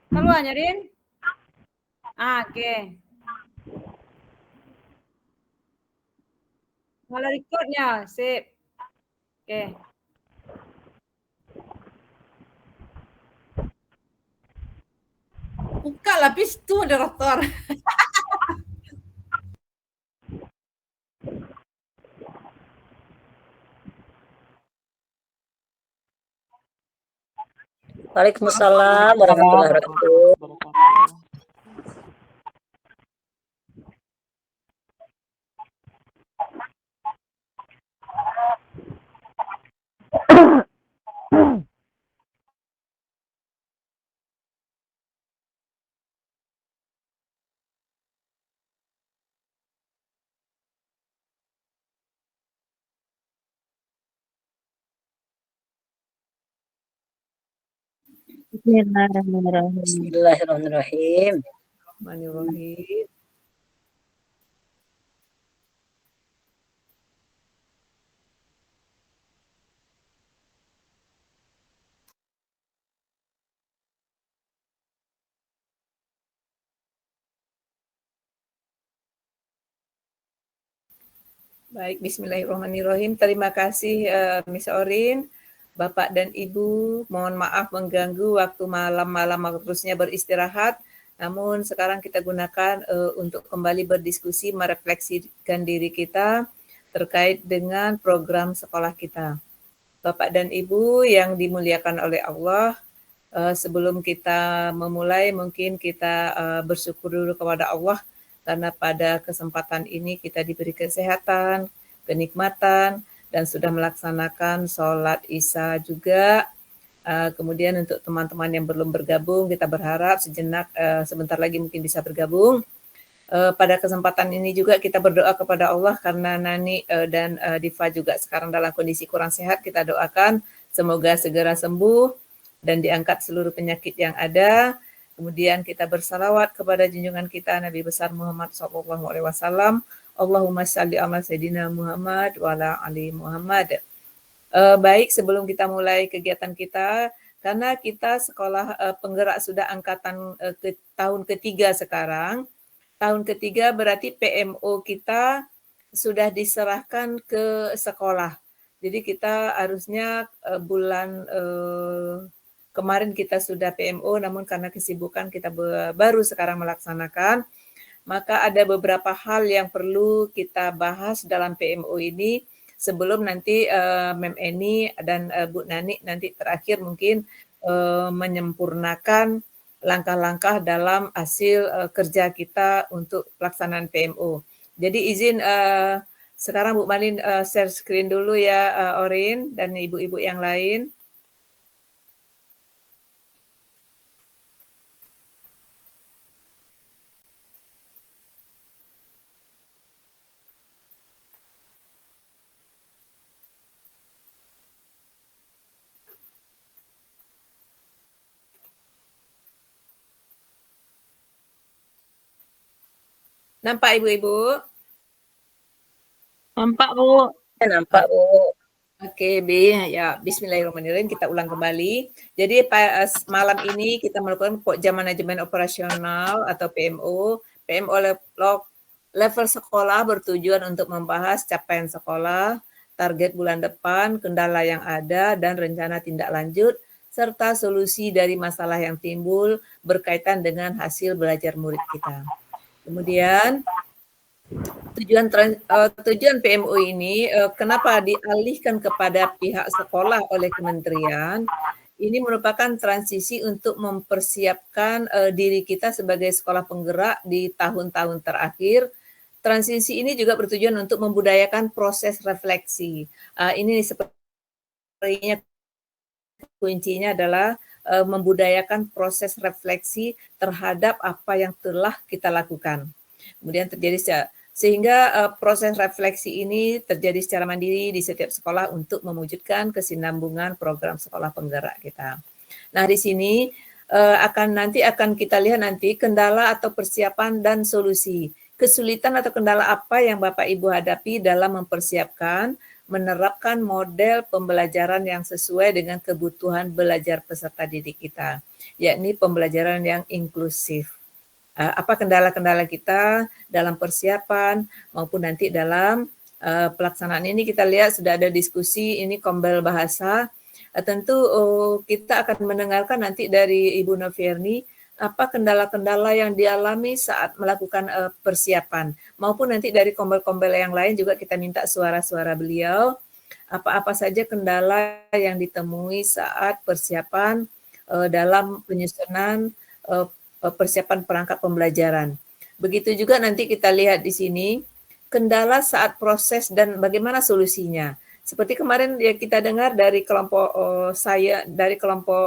Keluarnya, Rin? Oke. Mulai recordnya, sip. Oke. Buka lah pintu moderator. Waalaikumsalam warahmatullahi wabarakatuh. Bismillahirrahmanirrahim. Bismillahirrahmanirrahim. Bismillahirrahmanirrahim. Baik, bismillahirrahmanirrahim. Terima kasih Miss Orin, Bapak dan Ibu. Mohon maaf mengganggu waktu malam-malam harusnya beristirahat. Namun sekarang kita gunakan untuk kembali berdiskusi, merefleksikan diri kita terkait dengan program sekolah kita. Bapak dan Ibu yang dimuliakan oleh Allah, sebelum kita memulai mungkin kita bersyukur dulu kepada Allah karena pada kesempatan ini kita diberi kesehatan, kenikmatan, dan sudah melaksanakan sholat Isya juga. Kemudian untuk teman-teman yang belum bergabung, kita berharap sejenak sebentar lagi mungkin bisa bergabung. Pada kesempatan ini juga kita berdoa kepada Allah karena Nani dan Diva juga sekarang dalam kondisi kurang sehat. Kita doakan semoga segera sembuh dan diangkat seluruh penyakit yang ada. Kemudian kita bersalawat kepada junjungan kita Nabi besar Muhammad SAW. Allahumma shalli ala sayyidina Muhammad wa ala ali Muhammad. Baik, sebelum kita mulai kegiatan kita, karena kita sekolah penggerak sudah angkatan tahun ketiga sekarang. Tahun ketiga berarti PMO kita sudah diserahkan ke sekolah. Jadi kita harusnya bulan kemarin kita sudah PMO, namun karena kesibukan kita baru sekarang melaksanakan, maka ada beberapa hal yang perlu kita bahas dalam PMO ini sebelum nanti Mem Eni dan Bu Nani nanti terakhir mungkin menyempurnakan langkah-langkah dalam hasil kerja kita untuk pelaksanaan PMO. Jadi izin sekarang Bu Malin share screen dulu ya Orin dan ibu-ibu yang lain. Nampak ibu-ibu? Nampak, Bu. Nampak, Bu. Oke, ya bismillahirrahmanirrahim, kita ulang kembali. Jadi malam ini kita melakukan jam manajemen operasional atau PMO. PMO level sekolah bertujuan untuk membahas capaian sekolah, target bulan depan, kendala yang ada, dan rencana tindak lanjut, serta solusi dari masalah yang timbul berkaitan dengan hasil belajar murid kita. Kemudian tujuan PMO ini kenapa dialihkan kepada pihak sekolah oleh kementerian, ini merupakan transisi untuk mempersiapkan diri kita sebagai sekolah penggerak di tahun-tahun terakhir. Transisi ini juga bertujuan untuk membudayakan proses refleksi. Ini sepertinya kuncinya adalah membudayakan proses refleksi terhadap apa yang telah kita lakukan. Kemudian terjadi sehingga proses refleksi ini terjadi secara mandiri di setiap sekolah untuk mewujudkan kesinambungan program sekolah penggerak kita. Nah, di sini akan kita lihat nanti kendala atau persiapan dan solusi. Kesulitan atau kendala apa yang Bapak Ibu hadapi dalam mempersiapkan menerapkan model pembelajaran yang sesuai dengan kebutuhan belajar peserta didik kita, yakni pembelajaran yang inklusif. Apa kendala-kendala kita dalam persiapan maupun nanti dalam pelaksanaan ini. Kita lihat sudah ada diskusi ini Kombel Bahasa. Tentu kita akan mendengarkan nanti dari Ibu Novierni apa kendala-kendala yang dialami saat melakukan persiapan, maupun nanti dari kombel-kombel yang lain juga kita minta suara-suara beliau, apa-apa saja kendala yang ditemui saat persiapan dalam penyusunan persiapan perangkat pembelajaran. Begitu juga nanti kita lihat di sini kendala saat proses dan bagaimana solusinya. Seperti kemarin ya kita dengar dari kelompok dari kelompok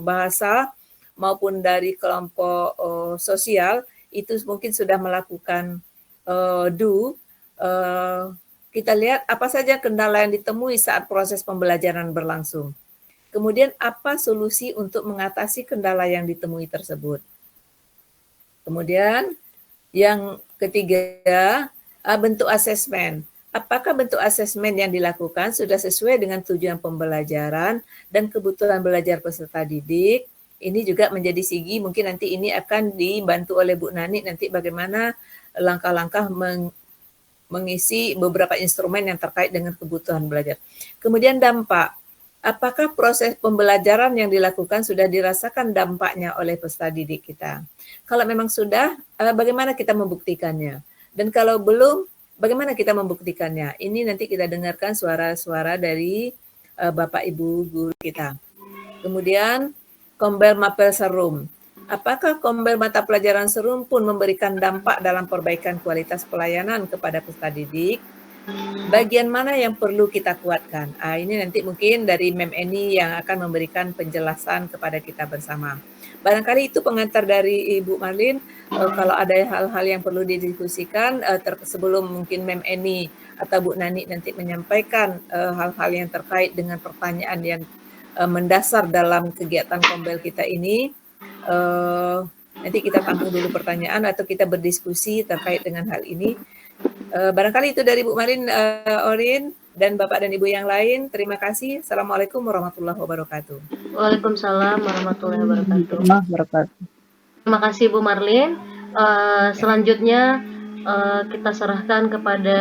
bahasa maupun dari kelompok sosial itu mungkin sudah melakukan kita lihat apa saja kendala yang ditemui saat proses pembelajaran berlangsung. Kemudian apa solusi untuk mengatasi kendala yang ditemui tersebut. Kemudian yang ketiga, bentuk asesmen. Apakah bentuk asesmen yang dilakukan sudah sesuai dengan tujuan pembelajaran dan kebutuhan belajar peserta didik? Ini juga menjadi sigi, mungkin nanti ini akan dibantu oleh Bu Nani nanti bagaimana langkah-langkah mengisi beberapa instrumen yang terkait dengan kebutuhan belajar. Kemudian dampak. Apakah proses pembelajaran yang dilakukan sudah dirasakan dampaknya oleh peserta didik kita? Kalau memang sudah, bagaimana kita membuktikannya? Dan kalau belum, bagaimana kita membuktikannya? Ini nanti kita dengarkan suara-suara dari Bapak Ibu guru kita. Kemudian Kombel Mapel Serum. Apakah Kombel mata pelajaran Serum pun memberikan dampak dalam perbaikan kualitas pelayanan kepada peserta didik? Bagian mana yang perlu kita kuatkan? Ini nanti mungkin dari Mem Eni yang akan memberikan penjelasan kepada kita bersama. Barangkali itu pengantar dari Ibu Marlin. Kalau ada hal-hal yang perlu didiskusikan sebelum mungkin Mem Eni atau Bu Nani nanti menyampaikan hal-hal yang terkait dengan pertanyaan yang mendasar dalam kegiatan Kombel kita ini. Nanti kita tampung dulu pertanyaan atau kita berdiskusi terkait dengan hal ini. Barangkali itu dari Bu Marin, Orin, dan Bapak dan Ibu yang lain. Terima kasih. Assalamualaikum warahmatullahi wabarakatuh. Waalaikumsalam warahmatullahi wabarakatuh. Terima kasih Bu Marlin. Selanjutnya kita serahkan kepada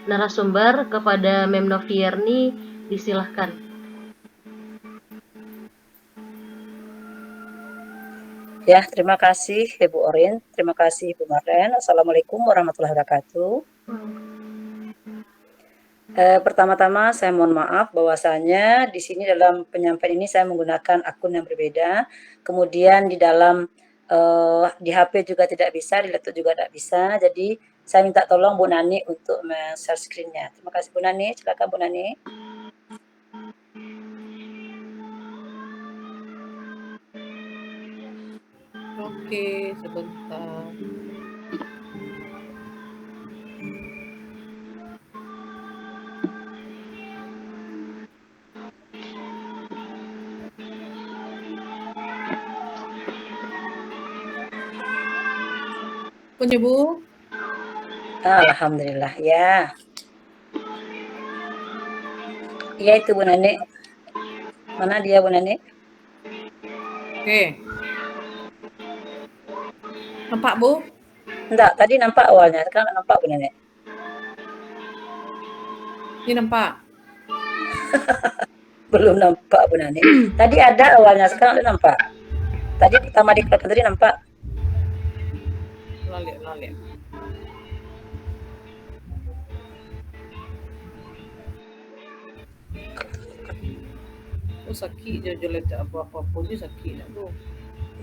narasumber, kepada Mem Novierni. Disilahkan. Ya, terima kasih Ibu Orin, terima kasih Ibu Marlen. Assalamualaikum warahmatullahi wabarakatuh. Pertama-tama saya mohon maaf bahwasanya di sini dalam penyampaian ini saya menggunakan akun yang berbeda. Kemudian di dalam di HP juga tidak bisa, di laptop juga tidak bisa. Jadi saya minta tolong Bu Nani untuk share screen-nya. Terima kasih Bu Nani, silakan Bu Nani. Oke, sebentar. Punya Bu? Alhamdulillah ya. Iya itu Bu Nani. Mana dia Bu Nani? Oke. Nampak Bu? Enggak, tadi nampak awalnya, sekarang nampak Bu Nani. Ini nampak? Belum nampak Bu Nani. Tadi ada awalnya, sekarang udah nampak. Tadi pertama dikatakan tadi nampak. Lalit. Oh sakit je letak apa-apa pun dia sakit nak Bu.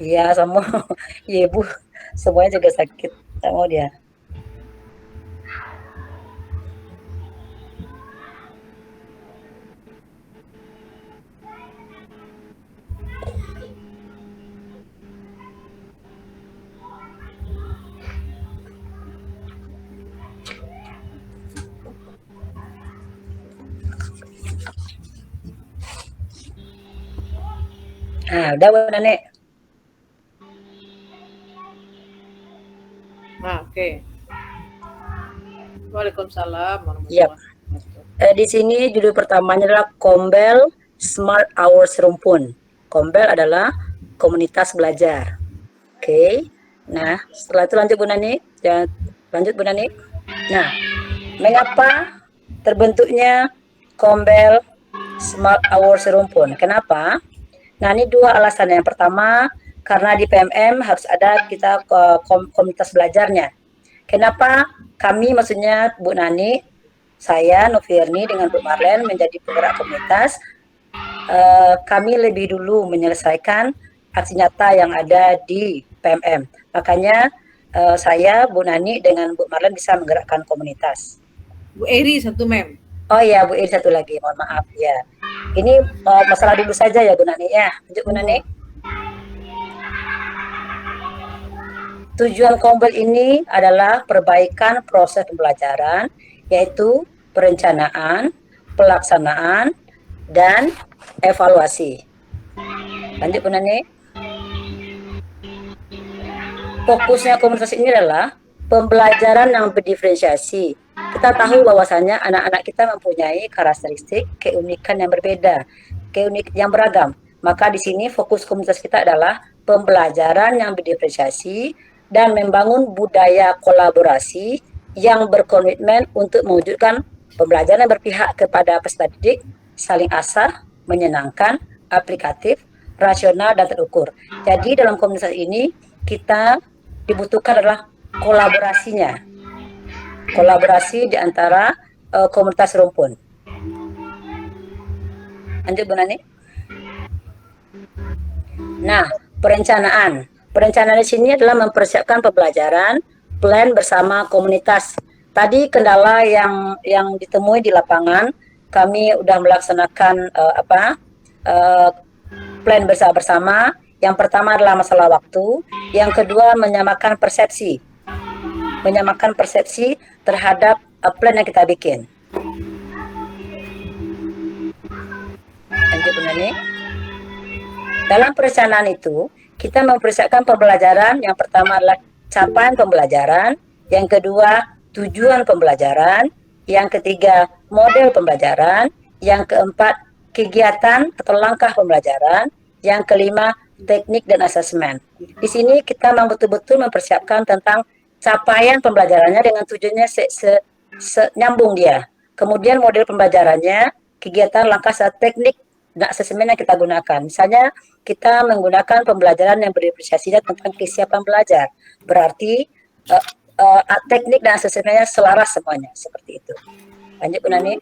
Iya sama. Iya Bu, semuanya juga sakit sama dia. Udah Bu Nani. Oke. Waalaikumsalam warahmatullahi wabarakatuh. Di sini judul pertamanya adalah Kombel Smart Hours Rumpun. Kombel adalah komunitas belajar. Oke. Nah, setelah itu lanjut Bu Nani. Ya, lanjut Bu Nani. Nah, mengapa terbentuknya Kombel Smart Hours Rumpun? Kenapa? Nah, ini dua alasan. Yang pertama, karena di PMM harus ada kita komunitas belajarnya. Kenapa kami, maksudnya Bu Nani, saya Novierni dengan Bu Marlen menjadi penggerak komunitas, kami lebih dulu menyelesaikan aksi nyata yang ada di PMM. Makanya saya, Bu Nani dengan Bu Marlen bisa menggerakkan komunitas. Bu Eri satu mem. Oh iya, Bu Eri satu lagi, mohon maaf ya. Ini masalah dulu saja ya Bu Nani ya. Lanjut Bu Nani. Tujuan Kombel ini adalah perbaikan proses pembelajaran, yaitu perencanaan, pelaksanaan, dan evaluasi. Lanjut Bu Nani. Fokusnya komunitas ini adalah pembelajaran yang berdiferensiasi. Kita tahu bahwasannya anak-anak kita mempunyai karakteristik keunikan yang berbeda, yang beragam. Maka di sini fokus komunitas kita adalah pembelajaran yang berdiferensiasi dan membangun budaya kolaborasi yang berkomitmen untuk mewujudkan pembelajaran yang berpihak kepada peserta didik, saling asah, menyenangkan, aplikatif, rasional, dan terukur. Jadi dalam komunitas ini kita dibutuhkan adalah kolaborasinya, kolaborasi di antara komunitas rumpun. Lanjut Bu Nani. Nah, perencanaan di sini adalah mempersiapkan pembelajaran, plan bersama komunitas. Tadi kendala yang ditemui di lapangan, kami sudah melaksanakan plan bersama. Yang pertama adalah masalah waktu, yang kedua menyamakan persepsi terhadap plan yang kita bikin. Lanjut Bu Nani. Dalam perencanaan itu, kita mempersiapkan pembelajaran. Yang pertama adalah capaian pembelajaran, yang kedua tujuan pembelajaran, yang ketiga model pembelajaran, yang keempat kegiatan atau langkah pembelajaran, yang kelima teknik dan asesmen. Di sini kita memang betul-betul mempersiapkan tentang capaian pembelajarannya dengan tujuannya nyambung dia. Kemudian model pembelajarannya, kegiatan, langkah, teknik dan asesmen yang kita gunakan. Misalnya kita menggunakan pembelajaran yang berdifferensiasi tentang kesiapan belajar. Berarti teknik dan asesmennya selaras semuanya, seperti itu. Lanjut Bu Nani.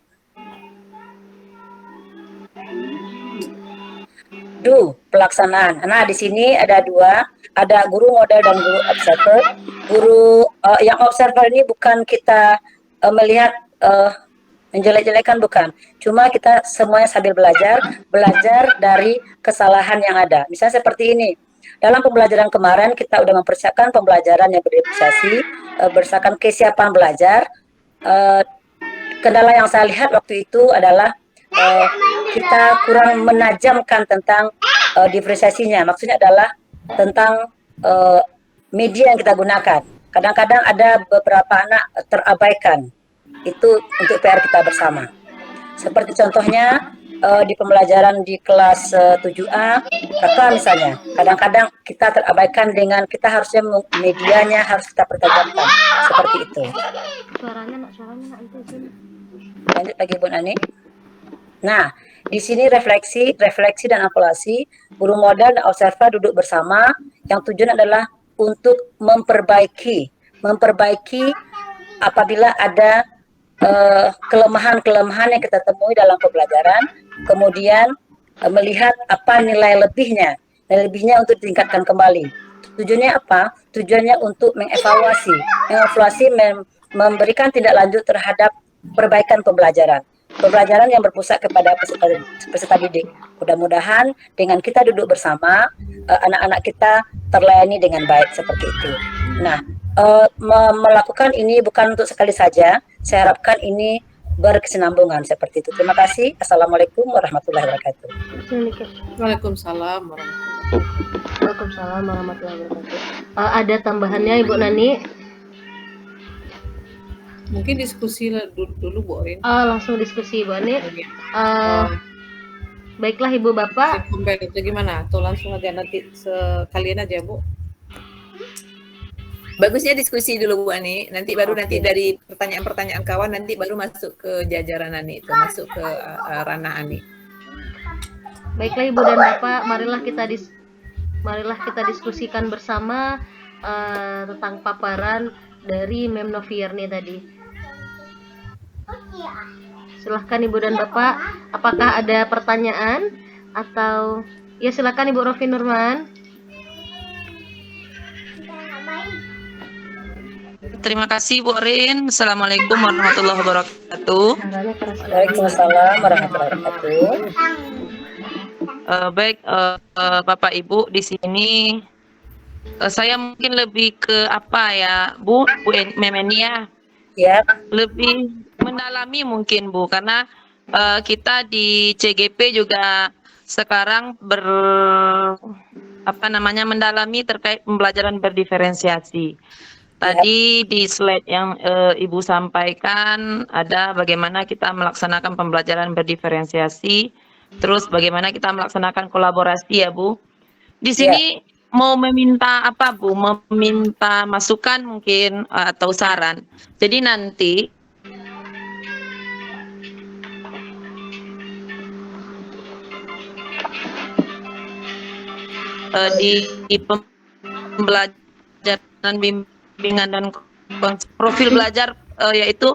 Pelaksanaan. Nah, di sini ada dua, ada guru model dan guru observer. Guru yang observer ini bukan kita melihat menjelek-jelekan, bukan. Cuma kita semuanya sambil belajar dari kesalahan yang ada. Misalnya seperti ini. Dalam pembelajaran kemarin kita sudah mempersiapkan pembelajaran yang berdifferensiasi berdasarkan kesiapan belajar. Kendala yang saya lihat waktu itu adalah kita kurang menajamkan tentang diferensiasinya. Maksudnya adalah tentang media yang kita gunakan. Kadang-kadang ada beberapa anak terabaikan. Itu untuk PR kita bersama. Seperti contohnya di pembelajaran di kelas 7A, kakak misalnya, kadang-kadang kita terabaikan dengan kita harusnya medianya harus kita pertajamkan. Seperti itu. Suaranya itu. Lanjut lagi Bu Nani. Nah, di sini refleksi dan evaluasi, guru model dan observer duduk bersama, yang tujuan adalah untuk memperbaiki apabila ada kelemahan-kelemahan yang kita temui dalam pembelajaran, kemudian melihat apa nilai lebihnya untuk ditingkatkan kembali. Tujuannya apa? Tujuannya untuk mengevaluasi, memberikan tindak lanjut terhadap perbaikan pembelajaran yang berpusat kepada peserta didik. Mudah-mudahan dengan kita duduk bersama, anak-anak kita terlayani dengan baik seperti itu. Nah, melakukan ini bukan untuk sekali saja. Saya harapkan ini berkesinambungan seperti itu. Terima kasih. Assalamualaikum warahmatullahi wabarakatuh. Waalaikumsalam warahmatullahi wabarakatuh. Ada tambahannya Ibu Nani? Mungkin diskusi dulu Bu Orin. Langsung diskusi Bu Ani. Baiklah Ibu Bapak. Compare itu gimana? Atau langsung aja nanti sekalian aja Bu? Bagusnya diskusi dulu Bu Ani, nanti baru nanti dari pertanyaan-pertanyaan kawan nanti baru masuk ke jajaran Ani, itu masuk ke ranah Ani. Baiklah Ibu dan Bapak, marilah kita diskusikan bersama tentang paparan dari Mem Novierni tadi. Silahkan Ibu dan Bapak, apakah ada pertanyaan atau ya silahkan Ibu Rofi Nurman. Terima kasih Bu Orin. Assalamualaikum warahmatullahi wabarakatuh. Waalaikumsalam warahmatullahi wabarakatuh. Baik, Bapak Ibu di sini saya mungkin lebih ke apa ya, Bu Memenia. Ya. Lebih mendalami mungkin Bu, karena kita di CGP juga sekarang mendalami terkait pembelajaran berdiferensiasi. Tadi di slide yang Ibu sampaikan ada bagaimana kita melaksanakan pembelajaran berdiferensiasi, terus bagaimana kita melaksanakan kolaborasi ya Bu. Di sini mau meminta apa Bu? Meminta masukan mungkin atau saran. Jadi nanti di pembelajaran bimbingan dan profil belajar yaitu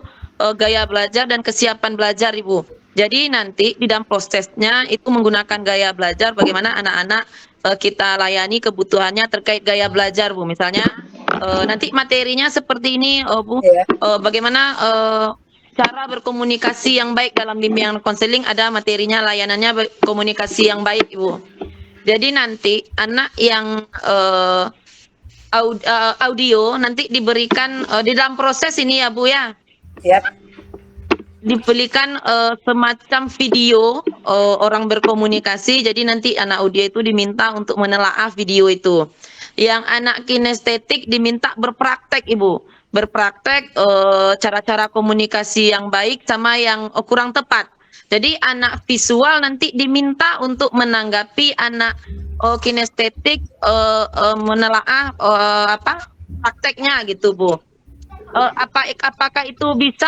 gaya belajar dan kesiapan belajar Ibu. Jadi nanti di dalam prosesnya itu menggunakan gaya belajar, bagaimana anak-anak kita layani kebutuhannya terkait gaya belajar Bu. Misalnya nanti materinya seperti ini Bu, bagaimana cara berkomunikasi yang baik dalam bimbingan konseling, ada materinya layanannya komunikasi yang baik Ibu. Jadi nanti anak yang audio nanti diberikan di dalam proses ini ya Bu ya. Diberikan semacam video orang berkomunikasi, jadi nanti anak audio itu diminta untuk menelaah video itu. Yang anak kinestetik diminta berpraktek Ibu, berpraktek cara-cara komunikasi yang baik sama yang kurang tepat. Jadi anak visual nanti diminta untuk menanggapi anak kinestetik menelaah prakteknya gitu Bu. Apakah itu bisa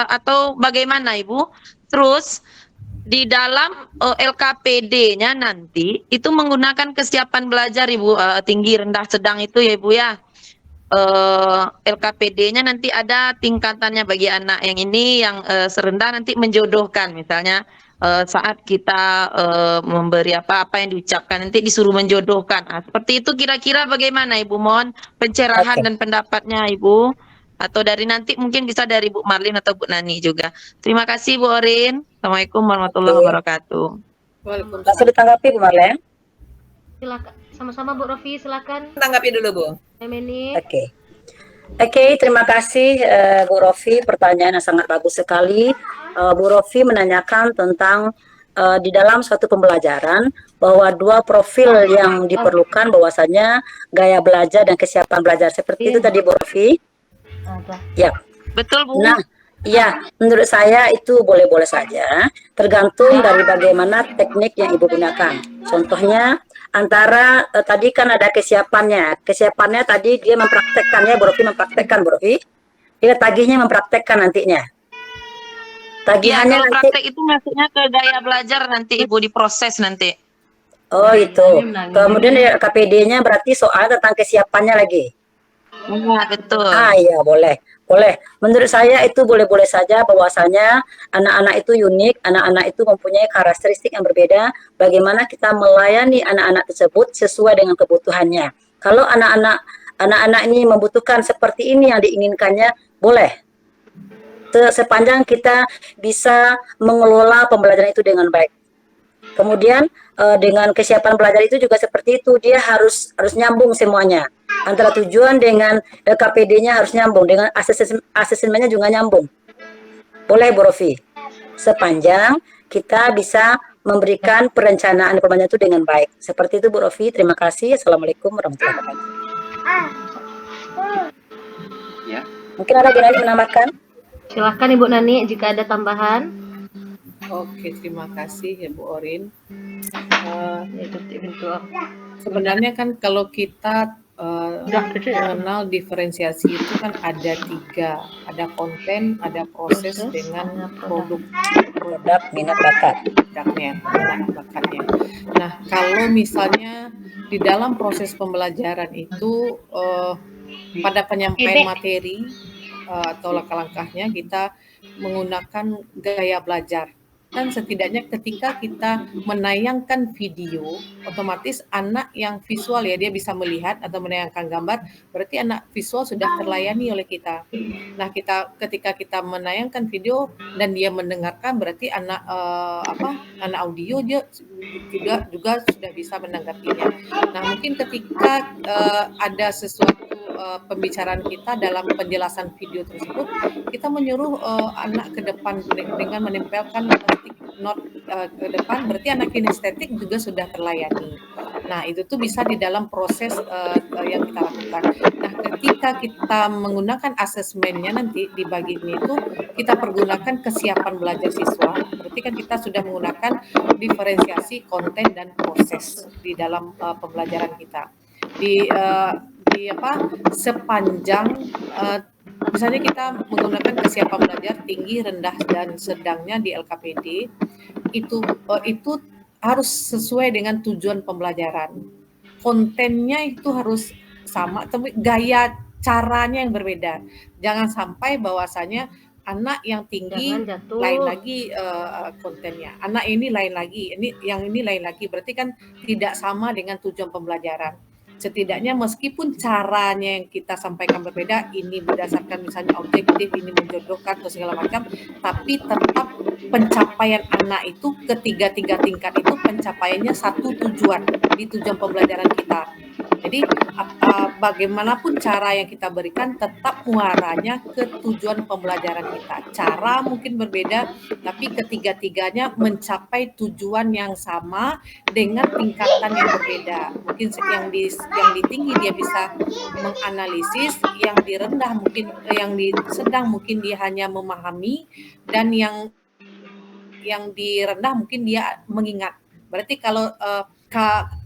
atau bagaimana Ibu? Terus di dalam LKPD-nya nanti itu menggunakan kesiapan belajar Ibu, tinggi, rendah, sedang itu ya Ibu ya. LKPD-nya nanti ada tingkatannya bagi anak yang ini, yang serendah nanti menjodohkan, misalnya saat kita memberi apa yang diucapkan nanti disuruh menjodohkan. Seperti itu kira-kira bagaimana Ibu? Mohon pencerahan dan pendapatnya Ibu. Atau dari nanti mungkin bisa dari Bu Marlin atau Bu Nani juga. Terima kasih Bu Orin. Assalamualaikum warahmatullahi wabarakatuh. Waalaikumsalam. Langsung ditanggapi Bu Marlin. Silakan, sama-sama Bu Rofi, silakan. Tanggapi dulu Bu. Oke, terima kasih Bu Rofi, pertanyaan yang sangat bagus sekali. Bu Rofi menanyakan tentang di dalam suatu pembelajaran bahwa dua profil yang diperlukan, bahwasanya gaya belajar dan kesiapan belajar. Seperti itu tadi Bu Rofi. Ya, betul Bu. Nah, ya, menurut saya itu boleh-boleh saja, tergantung dari bagaimana teknik yang Ibu gunakan. Contohnya, antara tadi kan ada kesiapannya tadi dia mempraktekkannya, Bu Rofi mempraktekkan, Bu Rofi. Dia tagihnya mempraktekkan nantinya. Tagihannya kalau nanti. praktek itu maksudnya ke gaya belajar nanti Ibu diproses nanti. Oh itu. Kemudian KPD-nya berarti soal tentang kesiapannya lagi. Iya betul. Iya boleh. Menurut saya itu boleh-boleh saja, bahwasanya anak-anak itu unik, anak-anak itu mempunyai karakteristik yang berbeda. Bagaimana kita melayani anak-anak tersebut sesuai dengan kebutuhannya. Kalau anak-anak ini membutuhkan seperti ini yang diinginkannya, boleh. Sepanjang kita bisa mengelola pembelajaran itu dengan baik. Kemudian dengan kesiapan belajar itu juga seperti itu, dia harus nyambung semuanya. Antara tujuan dengan KPD-nya harus nyambung, dengan asesmennya juga nyambung. Boleh Bu Rofi, sepanjang kita bisa memberikan perencanaan pembelajaran itu dengan baik. Seperti itu Bu Rofi, terima kasih. Assalamualaikum warahmatullahi wabarakatuh. Mungkin ada yang menambahkan? Silahkan Ibu Nani jika ada tambahan. Oke, terima kasih ya Bu Orin. Itu virtual. Sebenarnya kan kalau kita mengenal diferensiasi itu kan ada 3, ada konten, ada proses dengan produk minat bakat. produknya, minat bakatnya. Nah, kalau misalnya di dalam proses pembelajaran itu pada penyampaian materi atau langkah-langkahnya kita menggunakan gaya belajar. Dan setidaknya ketika kita menayangkan video, otomatis anak yang visual ya, dia bisa melihat atau menayangkan gambar, berarti anak visual sudah terlayani oleh kita. Nah, ketika kita menayangkan video dan dia mendengarkan, berarti anak anak audio dia juga sudah bisa menanggapinya. Nah, mungkin ketika ada sesuatu pembicaraan kita dalam penjelasan video tersebut, kita menyuruh anak ke depan dengan menempelkan stick note ke depan, berarti anak kinestetik juga sudah terlayani. Nah, itu tuh bisa di dalam proses yang kita lakukan. Nah, ketika kita menggunakan asesmennya nanti di bagian itu, kita pergunakan kesiapan belajar siswa, berarti kan kita sudah menggunakan diferensiasi konten dan proses di dalam pembelajaran kita. Sepanjang misalnya kita menggunakan kesiapan belajar tinggi, rendah, dan sedangnya di LKPD, itu harus sesuai dengan tujuan pembelajaran. Kontennya itu harus sama, tapi gaya caranya yang berbeda. Jangan sampai bahwasanya anak yang tinggi lain lagi kontennya, anak ini lain lagi, ini lain lagi, berarti kan tidak sama dengan tujuan pembelajaran. Setidaknya meskipun caranya yang kita sampaikan berbeda, ini berdasarkan misalnya objektif, ini menjodohkan atau segala macam, tapi tetap pencapaian anak itu ketiga-tiga tingkat itu pencapaiannya satu tujuan, di tujuan pembelajaran kita. Jadi bagaimanapun cara yang kita berikan tetap muaranya ke tujuan pembelajaran kita. Cara mungkin berbeda, tapi ketiga-tiganya mencapai tujuan yang sama dengan tingkatan yang berbeda. Mungkin yang di tinggi dia bisa menganalisis, yang di rendah mungkin, yang di sedang mungkin dia hanya memahami, dan yang di rendah mungkin dia mengingat. Berarti kalau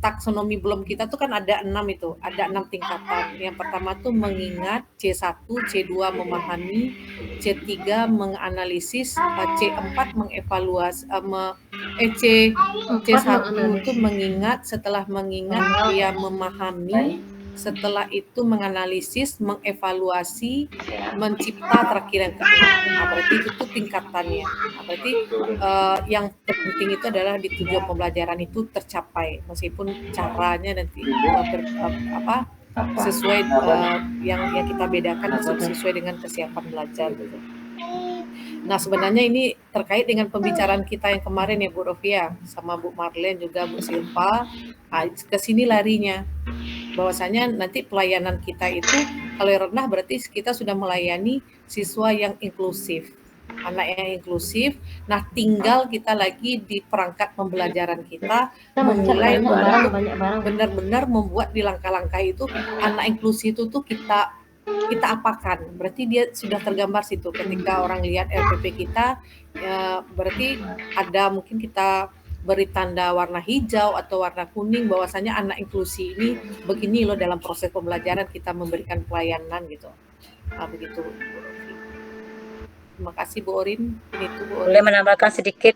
taksonomi belum kita tuh kan ada 6 itu, ada 6 tingkatan. Yang pertama tuh mengingat, C1, C2 memahami, C3 menganalisis, C4 mengevaluasi, C1 itu mengingat, setelah mengingat dia memahami, setelah itu menganalisis, mengevaluasi, mencipta, terakhir yang kedua. Nah, berarti itu tuh tingkatannya. Nah, berarti yang penting itu adalah di tujuan pembelajaran itu tercapai, meskipun caranya nanti sesuai yang kita bedakan sesuai dengan kesiapan belajar gitu. Nah, sebenarnya ini terkait dengan pembicaraan kita yang kemarin ya Bu Rofia, sama Bu Marlene juga Bu Silva. Ke sini larinya. Bahwasanya nanti pelayanan kita itu kalau yang rendah berarti kita sudah melayani siswa yang inklusif, anak yang inklusif. Nah, tinggal kita lagi di perangkat pembelajaran kita memulai benar-benar membuat di langkah-langkah itu anak inklusif itu tuh kita apakan. Berarti dia sudah tergambar situ ketika orang lihat RPP kita, ya, berarti ada mungkin kita beri tanda warna hijau atau warna kuning bahwasanya anak inklusi ini begini loh dalam proses pembelajaran kita memberikan pelayanan gitu. Nah, begitu Bu Rofi. Terima kasih Bu Orin. Itu Bu Orin. Boleh menambahkan sedikit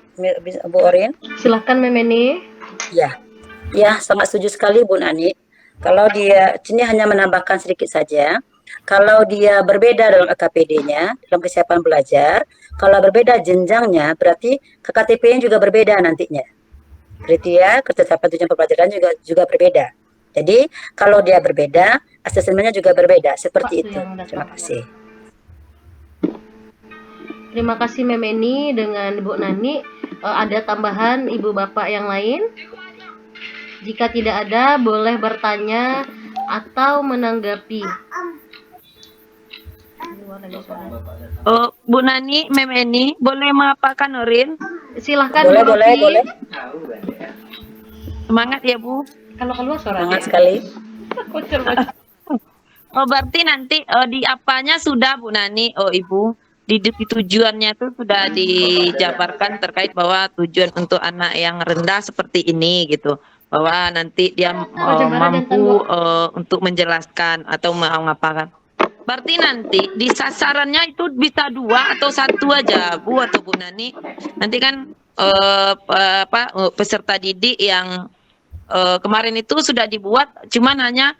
Bu Orin? Silahkan Memeni. Ya, sangat setuju sekali Bu Nani. Kalau dia sini hanya menambahkan sedikit saja. Kalau dia berbeda dalam AKPD-nya, dalam kesiapan belajar, kalau berbeda jenjangnya, berarti KKTP-nya juga berbeda nantinya. Kriteria ketetapan tujuan pembelajaran juga berbeda. Jadi kalau dia berbeda, asesmennya juga berbeda. Seperti itu. Terima kasih. Terima kasih Memeni dengan Ibu Nani. Ada tambahan Ibu Bapak yang lain? Jika tidak ada, boleh bertanya atau menanggapi. Bu Nani, Memeni, boleh mengapakan Orin? Silahkan. Boleh. Semangat ya Bu. Kalau keluar suaranya. Semangat sekali. Oh, berarti nanti di apanya sudah Bu Nani? Oh Ibu, di tujuannya itu sudah dijabarkan terkait bahwa tujuan untuk anak yang rendah seperti ini gitu, bahwa nanti dia mampu untuk menjelaskan atau mengapakan. Berarti nanti di sasarannya itu bisa 2 atau 1 aja, Bu atau Bu Nani. Nanti kan peserta didik yang kemarin itu sudah dibuat, cuman hanya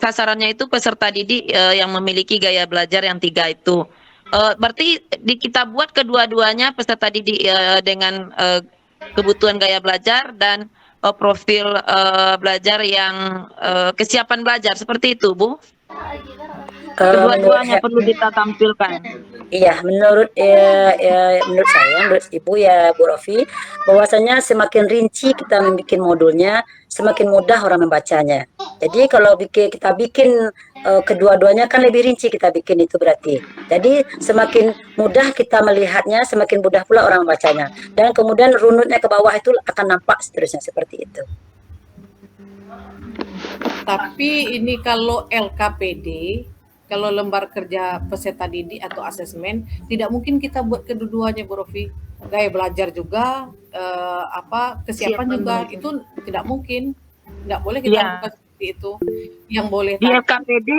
sasarannya itu peserta didik yang memiliki gaya belajar yang 3 itu. Berarti kita buat kedua-duanya peserta didik dengan kebutuhan gaya belajar dan profil belajar yang kesiapan belajar, seperti itu, Bu. Kedua-duanya perlu kita tampilkan. Iya, menurut menurut Ibu ya Bu Rofi, bahwasanya semakin rinci kita membuat modulnya, semakin mudah orang membacanya. Jadi kalau kita bikin kedua-duanya kan lebih rinci kita bikin itu berarti. Jadi semakin mudah kita melihatnya, semakin mudah pula orang membacanya. Dan kemudian runutnya ke bawah itu akan nampak seterusnya seperti itu. Tapi ini kalau LKPD, kalau lembar kerja peserta didik atau asesmen, tidak mungkin kita buat kedua-duanya, Bu Rofi. Gaya belajar juga, kesiapan juga, belajar. Itu tidak mungkin. Tidak boleh kita lakukan seperti itu. Yang boleh di LKPD.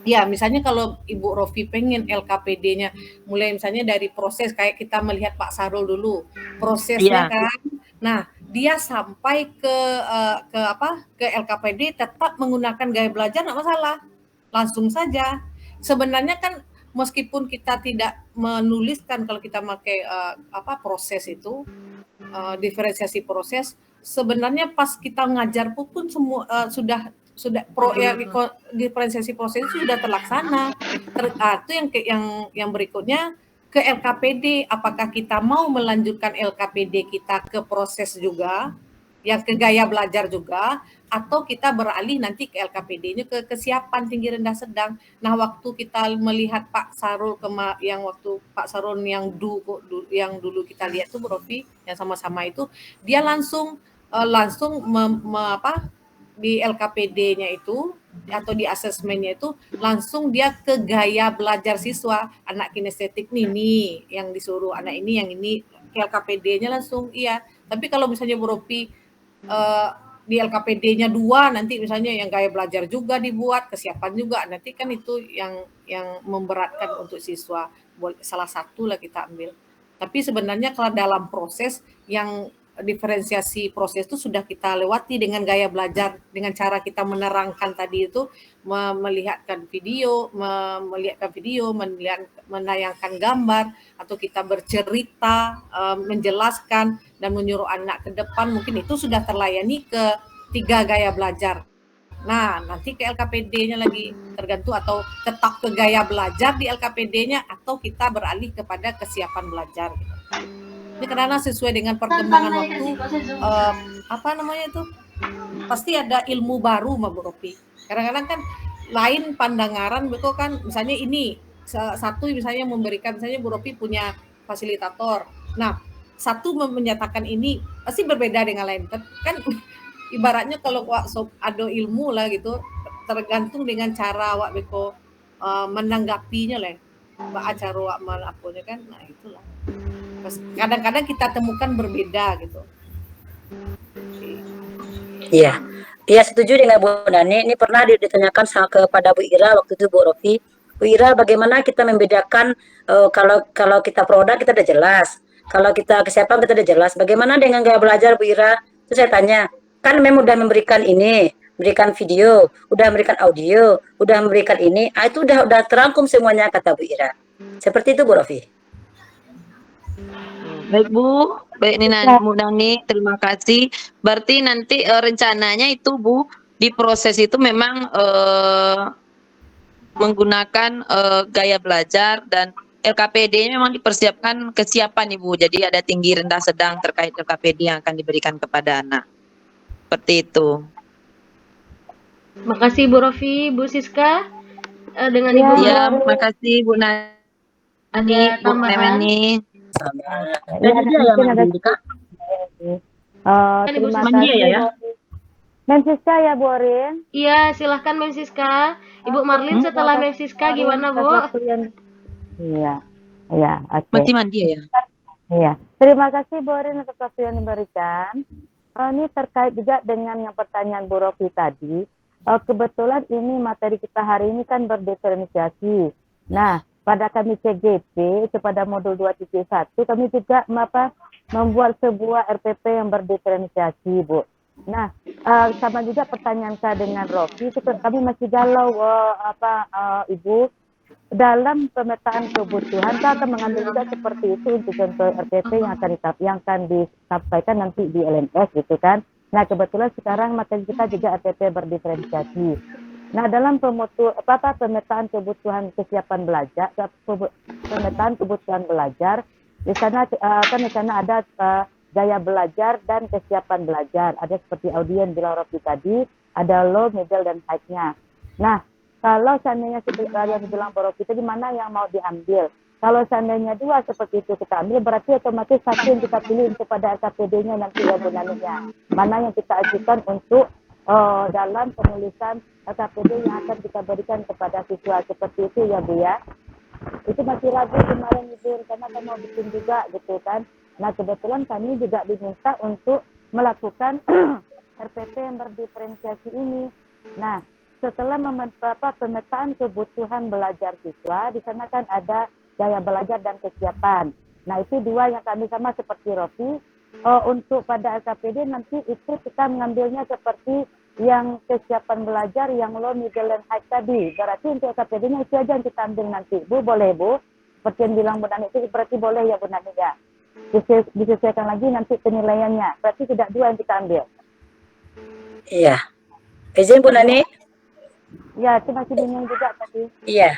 Ya, misalnya kalau Ibu Rofi pengen LKPD-nya mulai misalnya dari proses, kayak kita melihat Pak Sarul dulu, prosesnya kan. Nah, dia sampai ke LKPD tetap menggunakan gaya belajar, nggak masalah, langsung saja. Sebenarnya kan meskipun kita tidak menuliskan kalau kita pakai proses itu, diferensiasi proses, sebenarnya pas kita ngajar pun semua sudah diferensiasi proses itu sudah terlaksana. Itu yang berikutnya ke LKPD, apakah kita mau melanjutkan LKPD kita ke proses juga, yang ke gaya belajar juga, atau kita beralih nanti ke LKPD-nya ke kesiapan tinggi rendah sedang. Nah, waktu kita melihat Pak Sarul yang dulu kita lihat tuh Bu Rofi, yang sama-sama itu, dia langsung di LKPD-nya itu atau di asesmennya itu langsung dia ke gaya belajar siswa, anak kinestetik nih yang disuruh, anak ini yang ini, ke LKPD-nya langsung. Iya, tapi kalau misalnya Bu Rofi di LKPD-nya 2, nanti misalnya yang gaya belajar juga dibuat, kesiapan juga, nanti kan itu yang memberatkan untuk siswa. Salah satu lah kita ambil. Tapi sebenarnya kalau dalam proses yang diferensiasi proses itu sudah kita lewati dengan gaya belajar, dengan cara kita menerangkan tadi itu, melihatkan video, menayangkan gambar, atau kita bercerita, menjelaskan dan menyuruh anak ke depan, mungkin itu sudah terlayani ke 3 gaya belajar. Nah, nanti ke LKPD-nya lagi tergantung, atau tetap ke gaya belajar di LKPD-nya, atau kita beralih kepada kesiapan belajar. Ini karena sesuai dengan perkembangan waktu, pasti ada ilmu baru, Bu Rofi. Kadang-kadang kan lain pandangan, betul kan? Misalnya ini satu misalnya memberikan, misalnya Bu Rofi punya fasilitator. Nah, satu menyatakan ini pasti berbeda dengan lain. Kan ibaratnya kalau ada ilmu lah gitu, tergantung dengan cara Wak Beko menanggapinya lah. Acara Wak malapunya kan, nah itulah. Kadang-kadang kita temukan berbeda gitu. Iya, setuju dengan Bu Nani. Ini pernah ditanyakan kepada Bu Ira waktu itu, Bu Rofi. Bu Ira, bagaimana kita membedakan kalau kita produk kita udah jelas, kalau kita kesiapan kita udah jelas. Bagaimana dengan gaya belajar, Bu Ira? Terus saya tanya, kan memang udah memberikan ini, memberikan video, udah memberikan audio, udah memberikan ini, itu udah terangkum semuanya, kata Bu Ira. Seperti itu, Bu Rofi. Baik Bu, baik Bu Nani, terima kasih. Berarti nanti rencananya itu Bu, di proses itu memang menggunakan gaya belajar, dan LKPD-nya memang dipersiapkan kesiapan Ibu. Jadi ada tinggi, rendah, sedang terkait LKPD yang akan diberikan kepada anak. Seperti itu. Makasih Bu Rofi, Bu Siska, dengan Ibu. Ya, makasih Bu Nani, Bu Memeni. Ya, mungkin ada terima kasih. Mem Siska ya Bu Orin. Iya, silahkan Mem Siska. Ibu Marlin setelah Mem Siska gimana Bu? Iya, iya, oke. Mati mandi ya. Iya, terima kasih Bu Orin atas waktu yang diberikan. Ini terkait juga dengan yang pertanyaan Bu Rofi tadi. Kebetulan ini materi kita hari ini kan berdiferensiasi. Nah, pada kami CGP kepada modul 2.1 kami juga membuat sebuah RPP yang berdiferensiasi, Bu. Nah, sama juga pertanyaan saya dengan Rofi, kami masih galau, Ibu. Dalam pemetaan kebutuhan, kita akan mengambil juga seperti itu untuk contoh RPP yang akan disampaikan nanti di LMS, gitu kan. Nah, kebetulan sekarang materi kita juga RPP berdiferensiasi. Nah, dalam pemetaan kebutuhan kesiapan belajar, pemetaan kebutuhan belajar, di sana ada gaya belajar dan kesiapan belajar. Ada seperti audien bilang Rofi tadi, ada low, middle, dan high-nya. Nah, kalau seandainya seperti yang bilang Rofi tadi, mana yang mau diambil? Kalau seandainya dua seperti itu kita ambil, berarti otomatis satu yang kita pilih untuk pada LKPD-nya nanti ya Bu Naninya. Mana yang kita ajukan untuk dalam penulisan LKPD yang akan kita berikan kepada siswa seperti itu ya Bu ya. Itu masih ragu kemarin Ibu, karena kan mau bikin juga gitu kan. Nah, kebetulan kami juga diminta untuk melakukan RPP yang berdiferensiasi ini. Nah, setelah pemetaan kebutuhan belajar siswa, di sana kan ada gaya belajar dan kesiapan. Nah, itu dua yang kami sama seperti Rofi. Untuk pada LKPD nanti itu kita mengambilnya seperti yang kesiapan belajar yang low, middle, dan high tadi. Berarti untuk LKPD-nya itu aja yang kita ambil nanti. Bu, boleh Bu? Seperti yang bilang Bu Nani itu berarti boleh ya Bu Nani ya? Disesuaikan lagi nanti penilaiannya. Berarti tidak dua yang kita ambil. Iya. Izin Bu Nani? Ya, itu masih bingung juga tadi. Iya.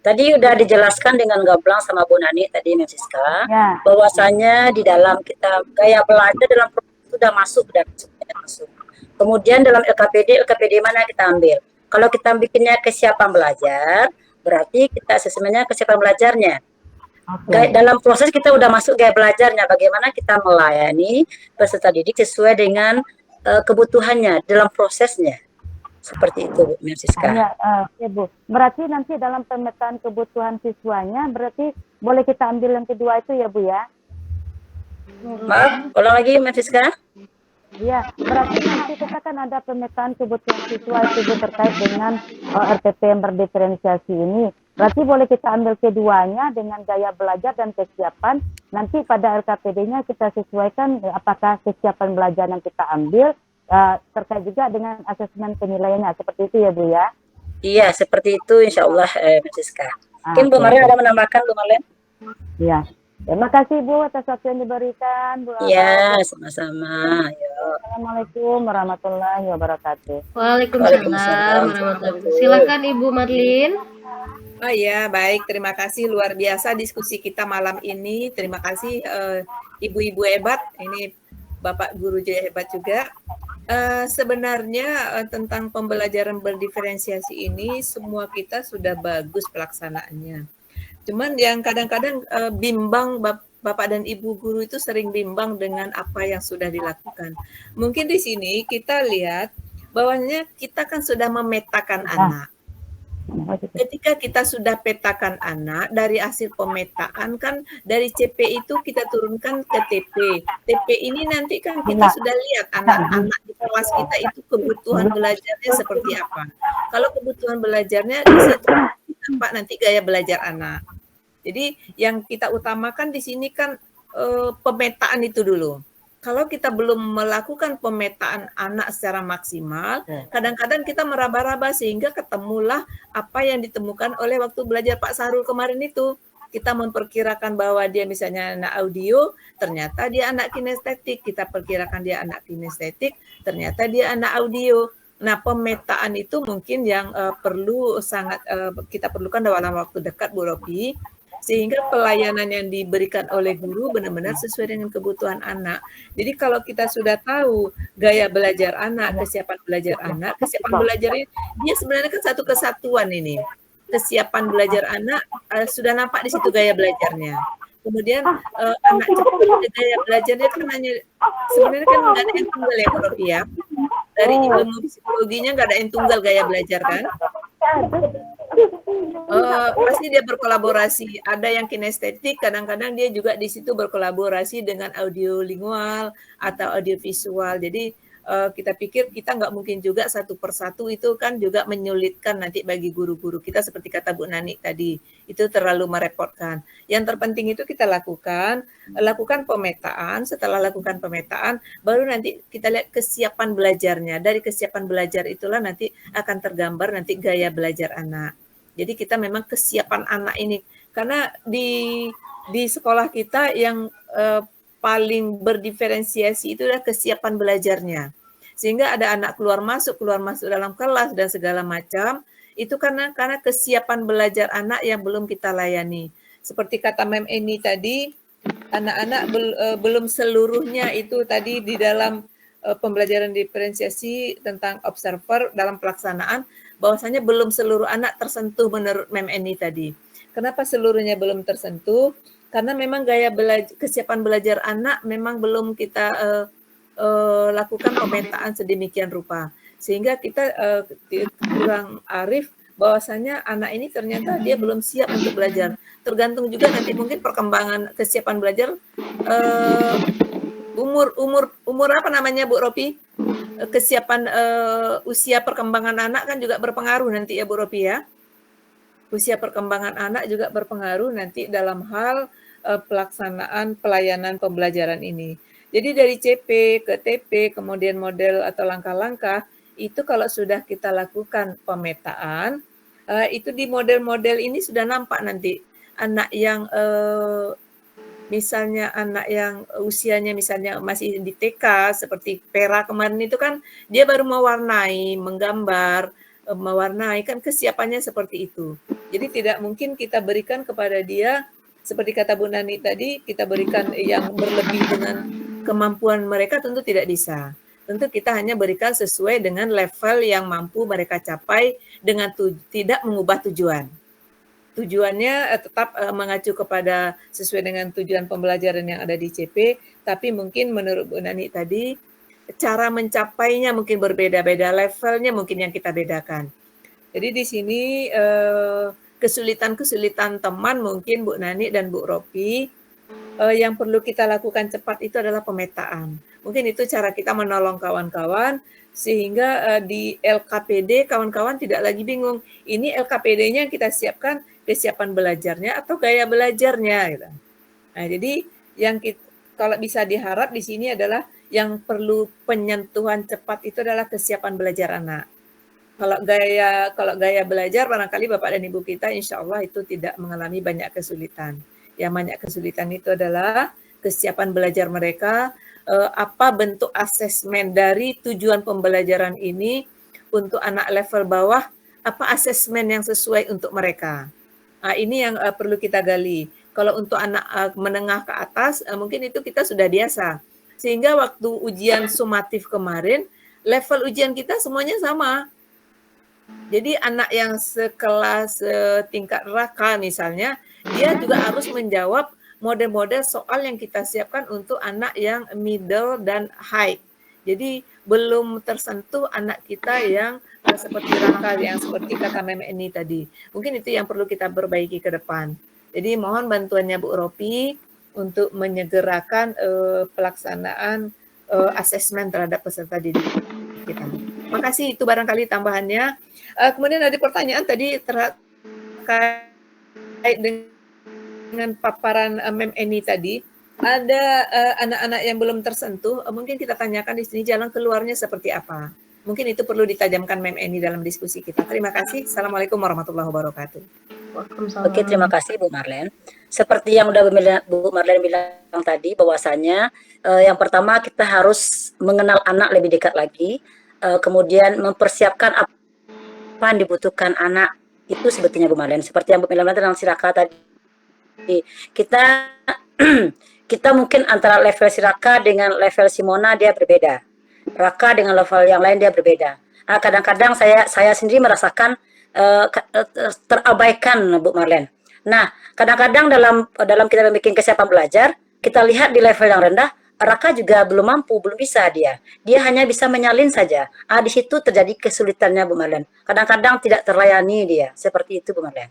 Tadi udah dijelaskan dengan gamblang sama Bu Nani tadi Mem Siska, Ya. bahwasanya di dalam kita gaya belajar dalam proses sudah masuk. Kemudian dalam LKPD mana kita ambil? Kalau kita bikinnya kesiapan belajar, berarti kita sebenarnya kesiapan belajarnya. Okay. Dalam proses kita udah masuk gaya belajarnya, bagaimana kita melayani peserta didik sesuai dengan kebutuhannya dalam prosesnya. Seperti itu, Bu Mem Siska. Ya, Bu. Berarti nanti dalam pemetaan kebutuhan siswanya, berarti boleh kita ambil yang kedua itu ya, Bu ya? Maaf, ulang lagi Mem Siska. Ya, berarti nanti kita kan ada pemetaan kebutuhan siswa itu terkait dengan RPP yang berdiferensiasi ini. Berarti boleh kita ambil keduanya dengan gaya belajar dan kesiapan. Nanti pada LKPD-nya kita sesuaikan apakah kesiapan belajar yang kita ambil terkait juga dengan asesmen penilaiannya. Seperti itu ya Bu ya? Iya, seperti itu insya Allah Mem Siska. Mungkin Bu Marlin ada menambahkan Bu Marlin? Iya. Terima kasih Bu atas waktu yang diberikan Bu. Iya, sama-sama. Assalamualaikum warahmatullahi wabarakatuh. Waalaikumsalam warahmatullahi wabarakatuh. Silakan Ibu Marlin. Oh ya, baik. Terima kasih, luar biasa diskusi kita malam ini. Terima kasih ibu-ibu hebat. Ini Bapak Guru juga hebat juga. Sebenarnya tentang pembelajaran berdiferensiasi ini semua kita sudah bagus pelaksanaannya. Cuman yang kadang-kadang bimbang Bapak dan Ibu guru itu sering bimbang dengan apa yang sudah dilakukan. Mungkin di sini kita lihat bahwanya kita kan sudah memetakan anak. Ketika kita sudah petakan anak, dari hasil pemetaan kan dari CP itu kita turunkan ke TP. TP ini nanti kan kita sudah lihat anak-anak di kelas kita itu kebutuhan belajarnya seperti apa. Kalau kebutuhan belajarnya di situ Pak nanti gaya belajar anak. Jadi yang kita utamakan di sini kan pemetaan itu dulu. Kalau kita belum melakukan pemetaan anak secara maksimal, kadang-kadang kita meraba-raba sehingga ketemulah apa yang ditemukan oleh waktu belajar Pak Sahrul kemarin itu. Kita memperkirakan bahwa dia misalnya anak audio, ternyata dia anak kinestetik. Kita perkirakan dia anak kinestetik, ternyata dia anak audio. Nah, pemetaan itu mungkin yang perlu sangat kita perlukan dalam waktu dekat Bu Rofi, sehingga pelayanan yang diberikan oleh guru benar-benar sesuai dengan kebutuhan anak. Jadi kalau kita sudah tahu gaya belajar anak, kesiapan belajar ini dia sebenarnya kan satu kesatuan ini. Kesiapan belajar anak sudah nampak di situ gaya belajarnya. Kemudian anak cepat gaya belajarnya kan hanya sebenarnya kan nggak ada yang tunggal ya Bu Rofi ya. dari ilmu psikologinya nggak ada yang tunggal gaya belajar kan? Pasti dia berkolaborasi. Ada yang kinestetik, kadang-kadang dia juga di situ berkolaborasi dengan audiolingual atau audiovisual. Jadi kita pikir kita nggak mungkin juga satu persatu, itu kan juga menyulitkan nanti bagi guru-guru kita seperti kata Bu Nani tadi, itu terlalu merepotkan. Yang terpenting itu kita lakukan pemetaan. Setelah lakukan pemetaan, baru nanti kita lihat kesiapan belajarnya. Dari kesiapan belajar itulah nanti akan tergambar nanti gaya belajar anak. Jadi kita memang kesiapan anak ini, karena di sekolah kita yang paling berdiferensiasi itu adalah kesiapan belajarnya. Sehingga ada anak keluar masuk dalam kelas dan segala macam, itu karena kesiapan belajar anak yang belum kita layani. Seperti kata Mem Eni tadi, anak-anak belum seluruhnya itu tadi di dalam pembelajaran diferensiasi tentang observer dalam pelaksanaan, bahwasanya belum seluruh anak tersentuh menurut Mem Eni tadi. Kenapa seluruhnya belum tersentuh? Karena memang kesiapan belajar anak memang belum kita lakukan pemetaan sedemikian rupa, sehingga kita kurang arif bahwasanya anak ini ternyata dia belum siap untuk belajar. Tergantung juga nanti mungkin perkembangan kesiapan belajar, umur apa namanya Bu Ropi? Kesiapan usia perkembangan anak kan juga berpengaruh nanti ya Bu Ropi ya. Usia perkembangan anak juga berpengaruh nanti dalam hal pelaksanaan pelayanan pembelajaran ini. Jadi dari CP ke TP, kemudian model atau langkah-langkah, itu kalau sudah kita lakukan pemetaan, itu di model-model ini sudah nampak nanti anak yang misalnya anak yang usianya misalnya masih di TK, seperti Pera kemarin itu kan dia baru mewarnai, menggambar, mewarnai, kan kesiapannya seperti itu. Jadi tidak mungkin kita berikan kepada dia, seperti kata Bu Nani tadi, kita berikan yang berlebih dengan kemampuan mereka, tentu tidak bisa. Tentu kita hanya berikan sesuai dengan level yang mampu mereka capai dengan tidak mengubah tujuan. Tujuannya tetap mengacu kepada sesuai dengan tujuan pembelajaran yang ada di CP, tapi mungkin menurut Bu Nani tadi, cara mencapainya mungkin berbeda-beda, levelnya mungkin yang kita bedakan. Jadi di sini kesulitan-kesulitan teman mungkin Bu Nani dan Bu Ropi, yang perlu kita lakukan cepat itu adalah pemetaan. Mungkin itu cara kita menolong kawan-kawan, sehingga di LKPD kawan-kawan tidak lagi bingung, ini LKPD-nya yang kita siapkan kesiapan belajarnya atau gaya belajarnya. Gitu. Nah, jadi yang kalau bisa diharap di sini adalah yang perlu penyentuhan cepat itu adalah kesiapan belajar anak. Kalau gaya belajar barangkali Bapak dan Ibu kita insya Allah itu tidak mengalami banyak kesulitan. Yang banyak kesulitan itu adalah kesiapan belajar mereka, apa bentuk asesmen dari tujuan pembelajaran ini untuk anak level bawah, apa asesmen yang sesuai untuk mereka. Nah, ini yang perlu kita gali. Kalau untuk anak menengah ke atas, mungkin itu kita sudah biasa. Sehingga waktu ujian sumatif kemarin, level ujian kita semuanya sama. Jadi anak yang sekelas tingkat raka misalnya, dia juga harus menjawab model-model soal yang kita siapkan untuk anak yang middle dan high. Jadi belum tersentuh anak kita yang seperti raka, yang seperti kata Mem Eni tadi. Mungkin itu yang perlu kita perbaiki ke depan. Jadi mohon bantuannya Bu Ropi untuk menyegerakan pelaksanaan asesmen terhadap peserta didik kita. Makasih, itu barangkali tambahannya. Kemudian ada pertanyaan tadi terkait dengan paparan Mem Eni tadi. Ada anak-anak yang belum tersentuh, mungkin kita tanyakan di sini jalan keluarnya seperti apa. Mungkin itu perlu ditajamkan Mem Eni dalam diskusi kita. Terima kasih. Assalamualaikum warahmatullahi wabarakatuh. Oke, terima kasih Bu Marlen. Seperti yang udah Bu Marlen bilang tadi, bahwasanya yang pertama kita harus mengenal anak lebih dekat lagi, kemudian mempersiapkan apa yang dibutuhkan anak itu sebetulnya Bu Marlen. Seperti yang Bu Marlen tentang Siraka tadi, kita mungkin antara level Siraka dengan level Simona dia berbeda, Raka dengan level yang lain dia berbeda. Kadang-kadang saya sendiri merasakan terabaikan Bu Marlen. Nah, kadang-kadang dalam kita membuat kesiapan belajar, kita lihat di level yang rendah, Raka juga belum mampu, belum bisa dia. Dia hanya bisa menyalin saja. Di situ terjadi kesulitannya Bu Marlen. Kadang-kadang tidak terlayani dia. Seperti itu Bu Marlen.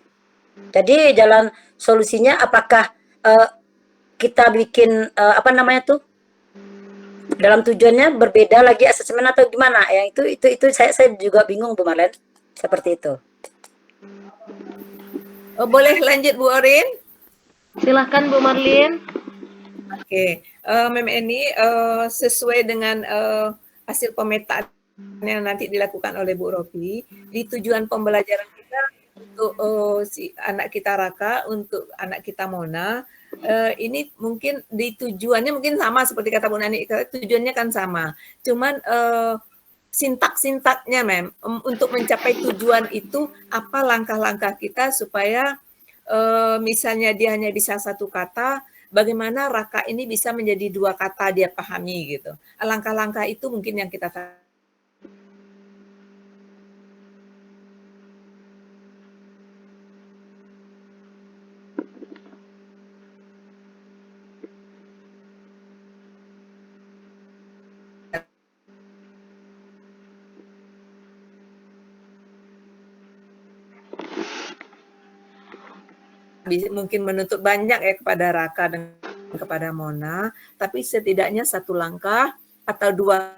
Jadi jalan solusinya apakah kita bikin apa namanya tuh? Dalam tujuannya berbeda lagi asesmen atau gimana? Ya itu saya juga bingung Bu Marlen. Seperti itu. Boleh lanjut Bu Orin? Silahkan Bu Marlin. Oke, Mem Eni sesuai dengan hasil pemetaan yang nanti dilakukan oleh Bu Rofi, di tujuan pembelajaran kita untuk si anak kita Raka, untuk anak kita Mona, ini mungkin di tujuannya mungkin sama seperti kata Bu Nani, tujuannya kan sama, cuman sintak-sintaknya untuk mencapai tujuan itu apa langkah-langkah kita supaya misalnya dia hanya bisa satu kata, bagaimana Raka ini bisa menjadi dua kata dia pahami gitu. Langkah-langkah itu mungkin yang kita mungkin menuntut banyak ya kepada Raka dan kepada Mona, tapi setidaknya satu langkah atau dua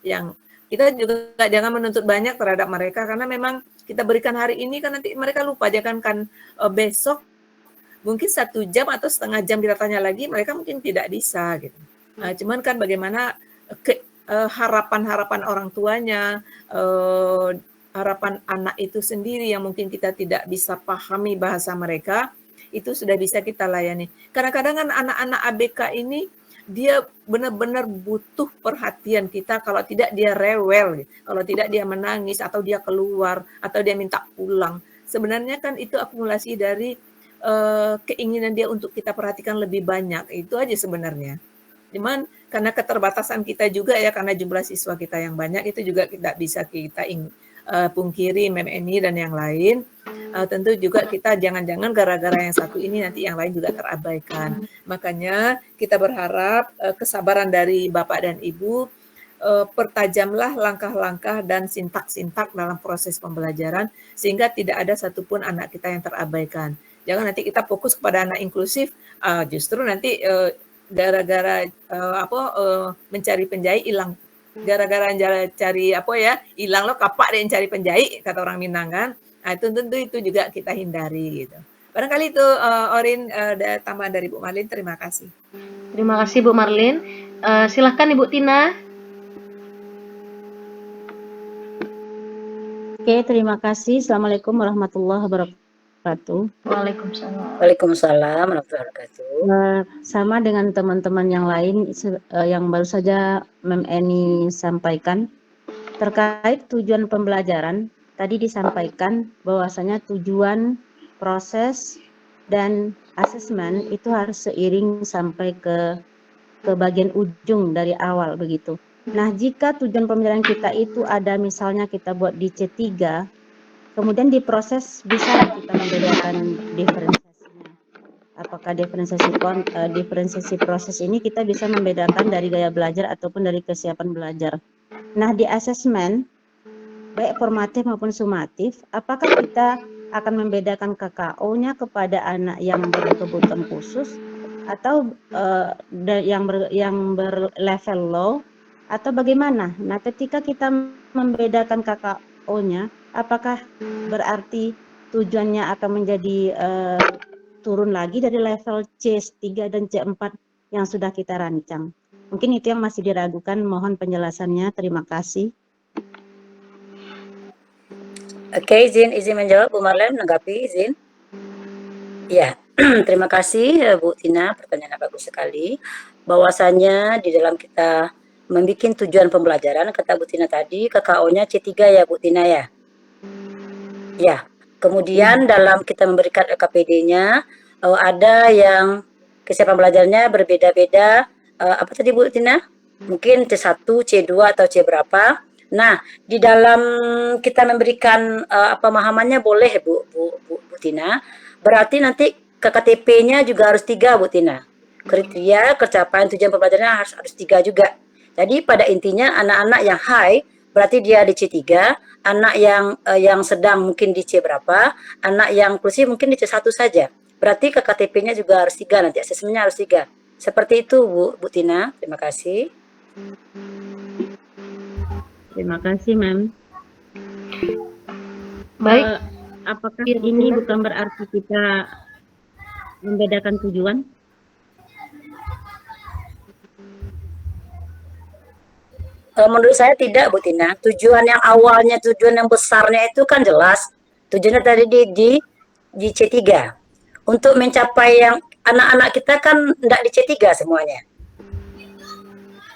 yang kita juga jangan menuntut banyak terhadap mereka karena memang kita berikan hari ini kan nanti mereka lupa, jangan kan besok mungkin 1 jam atau setengah jam kita tanya lagi mereka mungkin tidak bisa gitu. Cuman kan bagaimana harapan-harapan orang tuanya, harapan anak itu sendiri yang mungkin kita tidak bisa pahami bahasa mereka, itu sudah bisa kita layani. Kadang-kadang kan anak-anak ABK ini dia benar-benar butuh perhatian kita, kalau tidak dia rewel, kalau tidak dia menangis atau dia keluar atau dia minta pulang. Sebenarnya kan itu akumulasi dari keinginan dia untuk kita perhatikan lebih banyak, itu aja sebenarnya. Cuman karena keterbatasan kita juga ya, karena jumlah siswa kita yang banyak, itu juga tidak bisa kita pungkiri Mem Eni dan yang lain. Tentu juga kita jangan-jangan gara-gara yang satu ini nanti yang lain juga terabaikan. Makanya kita berharap kesabaran dari Bapak dan Ibu, pertajamlah langkah-langkah dan sintak-sintak dalam proses pembelajaran sehingga tidak ada satupun anak kita yang terabaikan. Jangan nanti kita fokus kepada anak inklusif, justru nanti gara-gara mencari penjahit hilang. Gara-gara cari hilang lo kapak deh cari penjahit, kata orang Minang kan. Nah, itu tentu itu juga kita hindari gitu. Barangkali itu Orin ada tambahan dari Bu Marlin. Terima kasih. Terima kasih Bu Marlin. Silahkan Ibu Tina. Oke, terima kasih. Assalamualaikum warahmatullahi wabarakatuh. Waalaikumsalam. Waalaikumsalam warahmatullahi wabarakatuh. Sama dengan teman-teman yang lain yang baru saja Mem Eni sampaikan terkait tujuan pembelajaran, tadi disampaikan bahwasanya tujuan, proses, dan asesmen itu harus seiring sampai ke bagian ujung dari awal begitu. Nah, jika tujuan pembelajaran kita itu ada misalnya kita buat di C3, kemudian di proses bisa kita membedakan diferensiasinya. Apakah diferensiasi proses ini kita bisa membedakan dari gaya belajar ataupun dari kesiapan belajar. Nah, di asesmen, baik formatif maupun sumatif, apakah kita akan membedakan KKO-nya kepada anak yang berkebutuhan khusus atau yang berlevel low atau bagaimana? Nah, ketika kita membedakan KKO-nya, apakah berarti tujuannya akan menjadi turun lagi dari level C3 dan C4 yang sudah kita rancang? Mungkin itu yang masih diragukan, mohon penjelasannya. Terima kasih. Oke, izin menjawab Bu Marlen, menanggapi izin. Ya, terima kasih Bu Tina, pertanyaannya bagus sekali. Bahwasanya di dalam kita membuat tujuan pembelajaran, kata Bu Tina tadi, KKO-nya C3 ya Bu Tina ya. Ya, kemudian dalam kita memberikan LKPD-nya, ada yang kesiapan belajarnya berbeda-beda. Apa tadi Bu Tina? Mungkin C1, C2 atau C berapa. Nah, di dalam kita memberikan pemahamannya boleh Bu Tina. Berarti nanti KKTP-nya juga harus 3, Bu Tina. Kriteria capaian tujuan pembelajaran harus 3 juga. Jadi pada intinya anak-anak yang high berarti dia di C3, anak yang sedang mungkin di C berapa, anak yang inklusif mungkin di C1 saja. Berarti KKTP-nya juga harus 3 nanti, asesmennya harus 3. Seperti itu Bu Tina, terima kasih. Terima kasih, Ma'am. Baik, Apakah Iya, Bu ini Tina. bukan berarti kita membedakan tujuan? Menurut saya tidak, Bu Tina. Tujuan yang awalnya, tujuan yang besarnya itu kan jelas. Tujuannya tadi di C3. Untuk mencapai yang anak-anak kita kan tidak di C3 semuanya.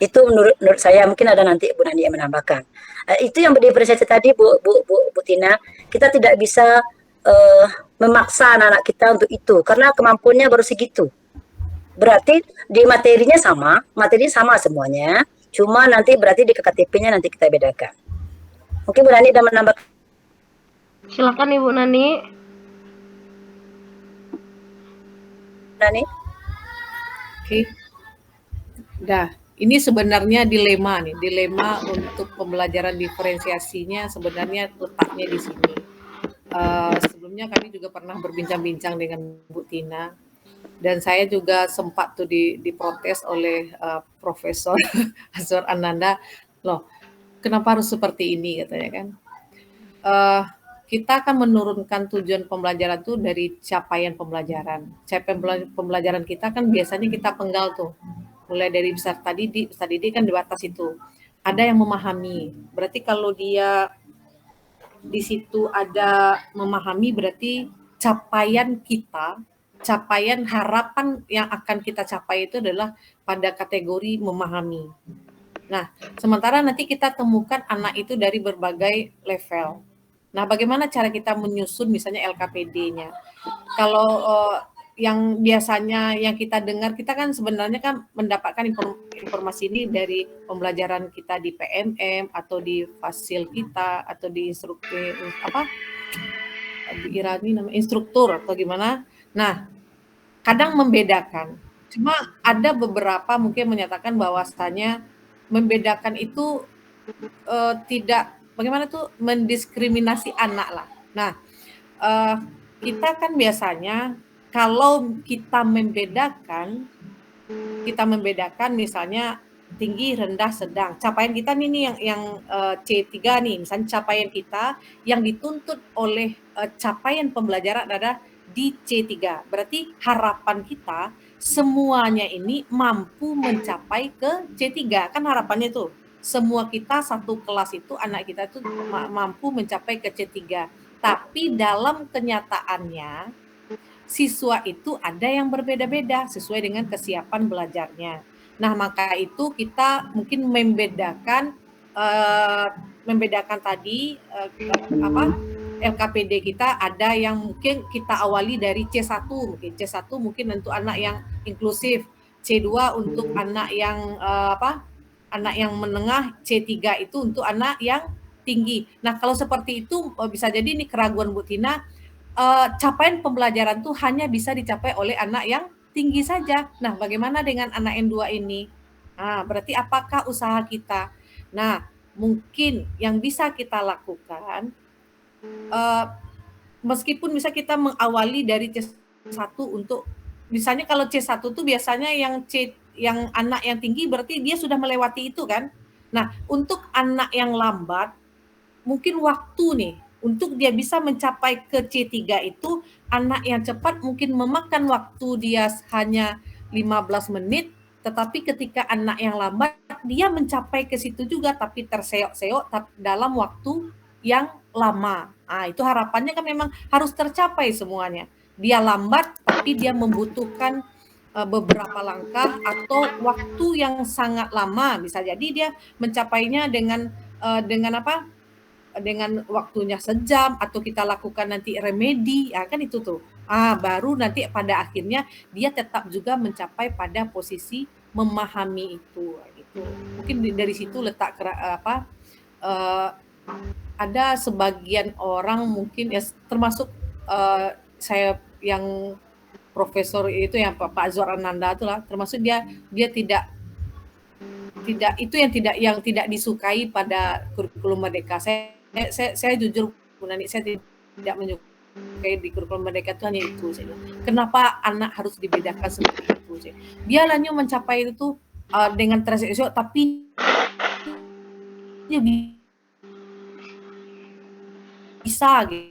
Itu menurut saya, mungkin ada nanti Bu Nani yang menambahkan. Itu yang berdifferensiasi tadi Bu Tina. Kita tidak bisa memaksa anak-anak kita untuk itu karena kemampuannya baru segitu. Berarti di materinya sama semuanya. Cuma nanti berarti di KKTP-nya nanti kita bedakan. Mungkin Bu Nani ada menambah. Silakan Ibu Nani. Nani? Oke. Dah, ini sebenarnya dilema untuk pembelajaran diferensiasinya sebenarnya letaknya di sini. Sebelumnya kami juga pernah berbincang-bincang dengan Bu Tina dan saya juga sempat tuh diprotes oleh Profesor Azwar Ananda, loh kenapa harus seperti ini katanya kan. Kita akan menurunkan tujuan pembelajaran tuh dari capaian pembelajaran. Capaian pembelajaran kita kan biasanya kita penggal tuh. Mulai dari peserta didik kan di batas itu. Ada yang memahami. Berarti kalau dia di situ ada memahami berarti capaian harapan yang akan kita capai itu adalah pada kategori memahami. Nah, sementara nanti kita temukan anak itu dari berbagai level. Nah, bagaimana cara kita menyusun misalnya LKPD-nya? Kalau yang biasanya yang kita dengar, kita kan sebenarnya kan mendapatkan informasi ini dari pembelajaran kita di PMM atau di fasil kita atau di instruktur atau gimana. Nah, kadang membedakan. Cuma ada beberapa mungkin menyatakan bahwasanya membedakan itu tidak bagaimana tuh mendiskriminasi anak lah. Nah, kita kan biasanya kalau kita membedakan misalnya tinggi, rendah, sedang. Capaian kita nih yang C3 nih, misalnya capaian kita yang dituntut oleh capaian pembelajaran adalah di C3. Berarti harapan kita semuanya ini mampu mencapai ke C3. Kan harapannya tuh semua kita satu kelas itu anak kita itu mampu mencapai ke C3. Tapi dalam kenyataannya siswa itu ada yang berbeda-beda sesuai dengan kesiapan belajarnya. Nah, maka itu kita mungkin membedakan tadi LKPD kita ada yang mungkin kita awali dari C1, mungkin C1 mungkin untuk anak yang inklusif, C2 untuk anak yang anak yang menengah, C3 itu untuk anak yang tinggi. Nah, kalau seperti itu bisa jadi ini keraguan Bu Tina, capaian pembelajaran tuh hanya bisa dicapai oleh anak yang tinggi saja. Nah, bagaimana dengan anak yang 2 ini? Nah, berarti apakah usaha kita? Nah, mungkin yang bisa kita lakukan, meskipun bisa kita mengawali dari C1 untuk, misalnya kalau C1 tuh biasanya yang anak yang tinggi berarti dia sudah melewati itu kan. Nah, untuk anak yang lambat, mungkin waktu nih, untuk dia bisa mencapai ke C3 itu, anak yang cepat mungkin memakan waktu dia hanya 15 menit, tetapi ketika anak yang lambat, dia mencapai ke situ juga, tapi terseok-seok dalam waktu yang lama. Nah, itu harapannya kan memang harus tercapai semuanya. Dia lambat, tapi dia membutuhkan beberapa langkah atau waktu yang sangat lama. Bisa jadi dia mencapainya dengan dengan waktunya sejam atau kita lakukan nanti remedi, ya kan itu tuh. Baru nanti pada akhirnya dia tetap juga mencapai pada posisi memahami itu gitu. Mungkin dari situ letak ada sebagian orang mungkin ya termasuk saya yang profesor itu yang Pak Azwar Ananda itulah, termasuk dia tidak itu yang tidak disukai pada kurikulum Merdeka. Saya jujur Bu Nani, saya tidak menyukai di kurikulum Merdeka itu hanya itu saja. Kenapa anak harus dibedakan seperti itu saja? Dia hanya mencapai itu dengan transseksual, tapi dia bisa gitu.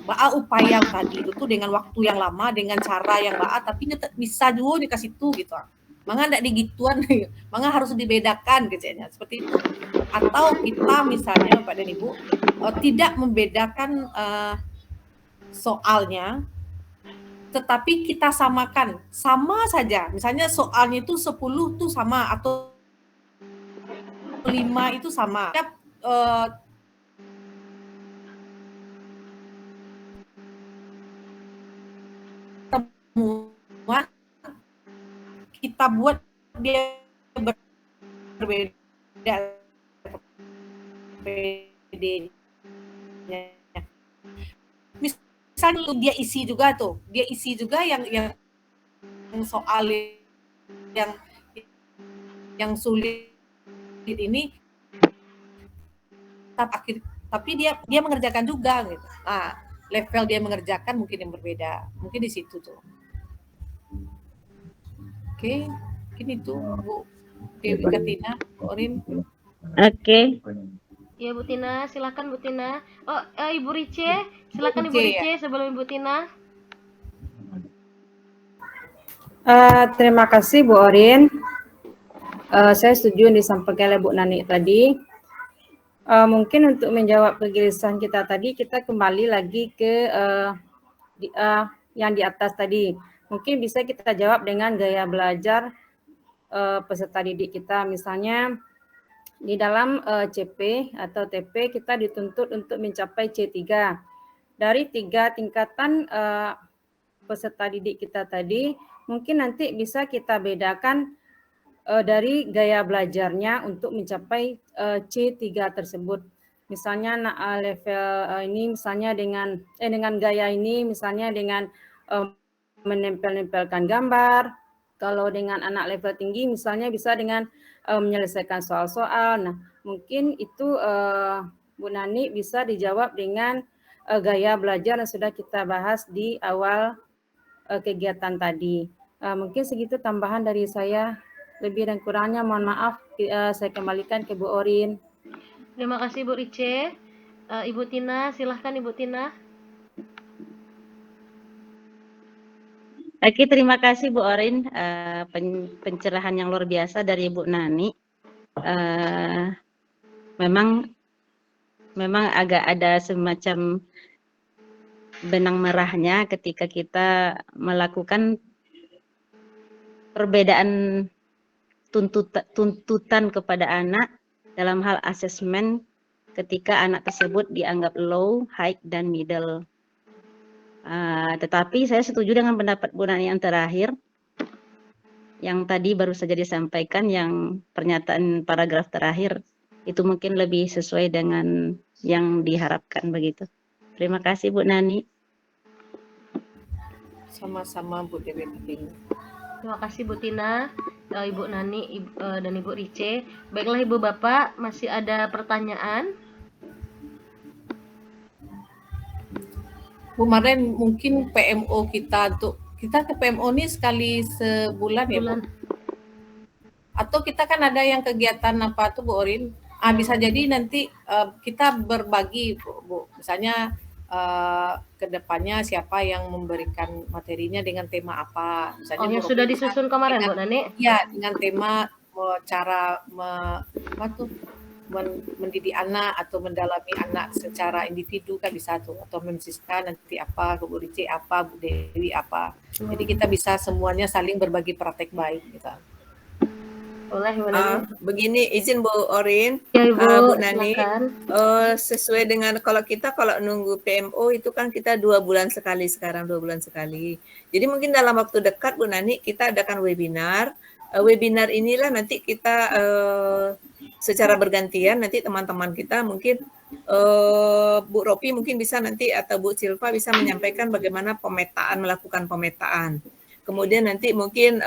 Baa upaya tadi itu tuh dengan waktu yang lama, dengan cara yang tapi bisa juga dikasih itu gitu. Mangga ndak digituan, mangga harus dibedakan kayaknya seperti itu. Atau kita misalnya Pak dan Ibu tidak membedakan soalnya, tetapi kita samakan, sama saja. Misalnya soalnya itu 10 tuh sama atau 5 itu sama. Temuan kita buat dia berbeda misalnya dia isi juga yang soal yang sulit ini, tapi dia mengerjakan juga gitu. Nah, level dia mengerjakan mungkin yang berbeda, mungkin di situ tuh. Oke, mungkin itu Bu Dewi Katina, Bu Orin. Oke. Ya Bu Tina, silakan Bu Tina. Oh, Ibu Rice, silakan Ibu Rice sebelum Ibu Tina. Terima kasih Bu Orin. Saya setuju yang disampaikan oleh Bu Nani tadi. Mungkin untuk menjawab kegelisahan kita tadi, kita kembali lagi ke yang di atas tadi. Mungkin bisa kita jawab dengan gaya belajar peserta didik kita. Misalnya di dalam CP atau TP kita dituntut untuk mencapai C3. Dari 3 tingkatan peserta didik kita tadi, mungkin nanti bisa kita bedakan dari gaya belajarnya untuk mencapai C3 tersebut. Misalnya level ini misalnya dengan gaya ini misalnya dengan menempel-nempelkan gambar. Kalau dengan anak level tinggi misalnya bisa dengan menyelesaikan soal-soal. Nah, mungkin itu Bu Nani bisa dijawab dengan gaya belajar yang sudah kita bahas di awal kegiatan tadi. Mungkin segitu tambahan dari saya. Lebih dan kurangnya mohon maaf, saya kembalikan ke Bu Orin. Terima kasih Bu Rice. Ibu Tina, silahkan Ibu Tina. Oke, terima kasih Bu Orin, pencerahan yang luar biasa dari Bu Nani. Memang agak ada semacam benang merahnya ketika kita melakukan perbedaan tuntutan kepada anak dalam hal asesmen ketika anak tersebut dianggap low, high, dan middle. Tetapi saya setuju dengan pendapat Bu Nani yang terakhir, yang tadi baru saja disampaikan, yang pernyataan paragraf terakhir, itu mungkin lebih sesuai dengan yang diharapkan begitu. Terima kasih Bu Nani. Sama-sama Bu Dewi Katina. Terima kasih Bu Tina, Ibu Nani, dan Ibu Rice. Baiklah Ibu Bapak, masih ada pertanyaan? Bu Maren, mungkin PMO kita ke PMO ini sekali sebulan ya Bu? Atau kita kan ada yang kegiatan apa tuh Bu Orin? Bisa jadi nanti kita berbagi Bu. Misalnya ke depannya siapa yang memberikan materinya dengan tema apa? Misalnya yang sudah disusun kemarin Bu Nani? Iya, dengan tema cara mendidik anak atau mendalami anak secara individu kan bisa tuh, atau Siska nanti apa, Bu Rice apa, Bu Dewi apa. Jadi kita bisa semuanya saling berbagi praktek baik gitu. Boleh, begini izin Bu Orin, ya, Ibu, Bu Nani, sesuai dengan kalau nunggu PMO itu kan kita 2 bulan sekali sekarang, 2 bulan sekali. Jadi mungkin dalam waktu dekat Bu Nani kita adakan webinar. Webinar inilah nanti kita secara bergantian nanti teman-teman kita mungkin Bu Ropi mungkin bisa nanti atau Bu Silva bisa menyampaikan bagaimana melakukan pemetaan. Kemudian nanti mungkin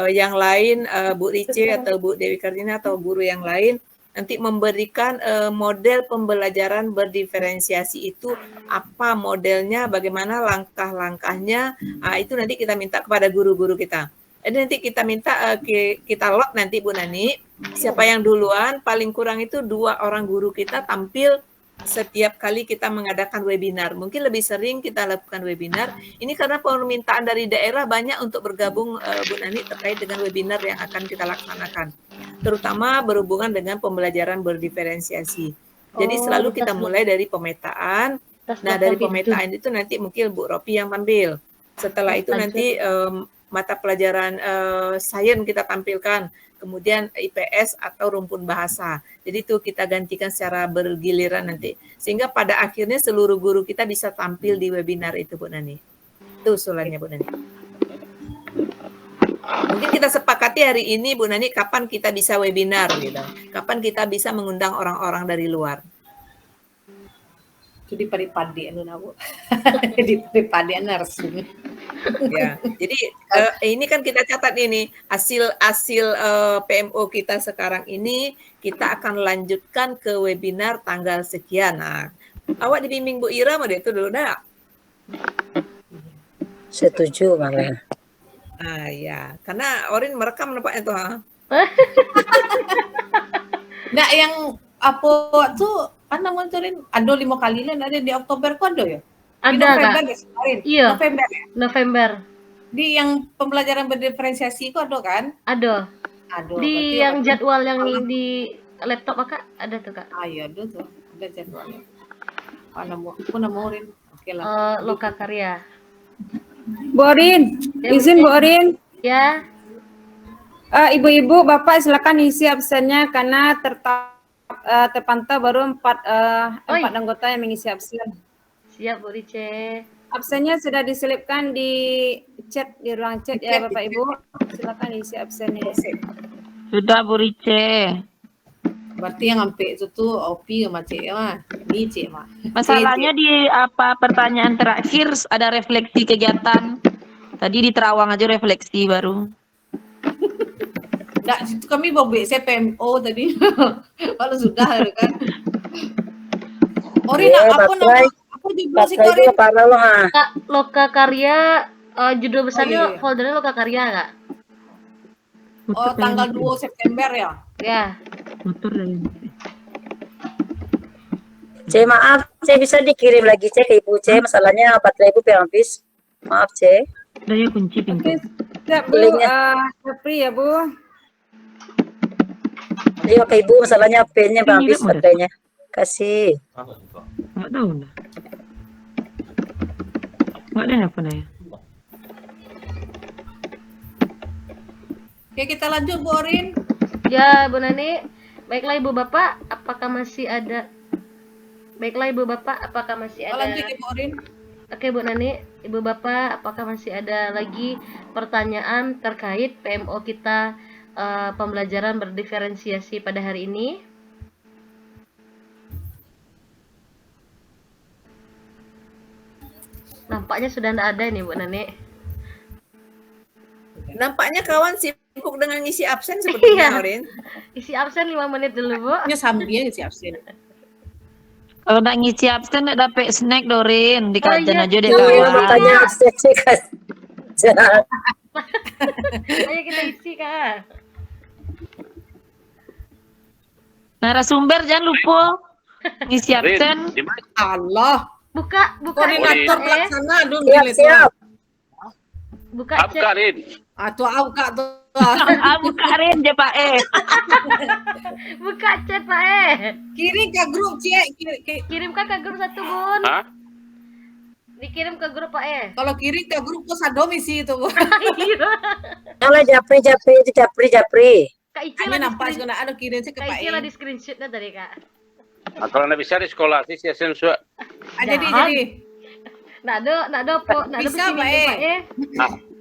yang lain Bu Rice atau Bu Dewi Kartina atau guru yang lain nanti memberikan model pembelajaran berdiferensiasi itu apa modelnya, bagaimana langkah-langkahnya, itu nanti kita minta kepada guru-guru kita. Jadi nanti kita minta kita lot nanti Bu Nani, siapa yang duluan, paling kurang itu 2 orang guru kita tampil setiap kali kita mengadakan webinar. Mungkin lebih sering kita lakukan webinar. Ini karena permintaan dari daerah banyak untuk bergabung Bu Nani terkait dengan webinar yang akan kita laksanakan. Terutama berhubungan dengan pembelajaran berdiferensiasi. Jadi selalu kita mulai dari pemetaan. Nah dari pemetaan itu nanti mungkin Bu Ropi yang tampil. Setelah itu nanti mata pelajaran sains kita tampilkan, kemudian IPS atau rumpun bahasa. Jadi itu kita gantikan secara bergiliran nanti. Sehingga pada akhirnya seluruh guru kita bisa tampil di webinar itu Bu Nani. Itu usulannya Bu Nani. Mungkin kita sepakati hari ini Bu Nani kapan kita bisa webinar gitu. Kapan kita bisa mengundang orang-orang dari luar. Itu di padi-padi anu nabu. Di padi narsum. Ya, jadi ini kan kita catat ini hasil PMO kita sekarang ini kita akan lanjutkan ke webinar tanggal sekian. Nah, awak dibimbing Bu Ira mah itu dulu dah. Setuju malah. Ya, karena Orin merekam nampaknya tuh. Nah, yang apa tuh kan monitorin ada 5 kali lah ada di Oktober kok ada ya? Ada, November Kak. ya kemarin. Iya. November ya? November. Di yang pembelajaran berdiferensiasi kok ada kan? Ada. Ada. Di yang jadwal yang di laptop Kak ada tuh Kak. Iya ada tuh. Ada jadwalnya. Aku namorin. Oke lah. Loka Karya. Bu Orin, Ya, izin Bu Orin. Ya. Ibu-ibu, Bapak silakan isi absennya karena terpantau baru 4 anggota yang mengisi absen. Siap Bu Rice. Absennya sudah diselipkan di chat, di ruang chat ya Bapak Ibu. Silakan isi absennya. Sudah Bu Rice. Berarti yang sampai itu tuh Opi sama Cik mah. Ini Cik mah. Masalahnya di pertanyaan terakhir ada refleksi kegiatan. Tadi di Terawang aja refleksi baru. Enggak, itu kami bawa saya PMO tadi. Kalau sudah kan. Orin, apa nama? Apa judul sih Orin? Kak, Loka Karya judul besarnya foldernya Loka Karya Kak? Oh, tanggal 2 September ya? Ya. C, maaf, C bisa dikirim lagi C ke Ibu C, masalahnya 4.000 habis. Maaf C. Udah ya kunci pintu. Siap Bu, Japri ya Bu. Iya ke Ibu, masalahnya pen-nya habis baterainya. Kasih. Enggak tahu dah. Enggak ada apa ya. Oke, kita lanjut Bu Orin. Ya, Bu Nani. Baiklah Ibu Bapak, apakah masih ada? Baiklah Ibu Bapak, apakah masih ada? Lanjut ya Bu Orin. Oke Bu Nani, Ibu Bapak, apakah masih ada lagi pertanyaan terkait PMO kita pembelajaran berdiferensiasi pada hari ini? Nampaknya sudah tidak ada nih Bu Nani. Nampaknya kawan sibuk dengan ngisi absen sepertinya Orin. Isi absen 5 menit dulu Bu. Ini sambil ngisi absen. Kalau nak ngisi absen nak dapat snack Dorin, dikajen aja deh Iya, kawan. makanya absen C kasih. Ayo kita isi Kak. Narasumber jangan lupa ngisi absen. Allah. Buka Koordinator pelaksana dong. Siap. Buka cek. Atau buka tuh. Buka Rin je Pak Buka chat Pak Kirim ke grup Cik. Kirimkan ke grup satu Bun. Dikirim ke grup Pak Kalau kirim ke grup kok sadomisi itu Bu. Kalau Japri. Kak Ici Ini nampak sih ada kirim sih ke Kak Pak Ici lah di screenshotnya tadi Kak. Kalau nggak bisa di sekolah sih ya sensor. Jadi. Nggak ada po, nggak ada bisa Pak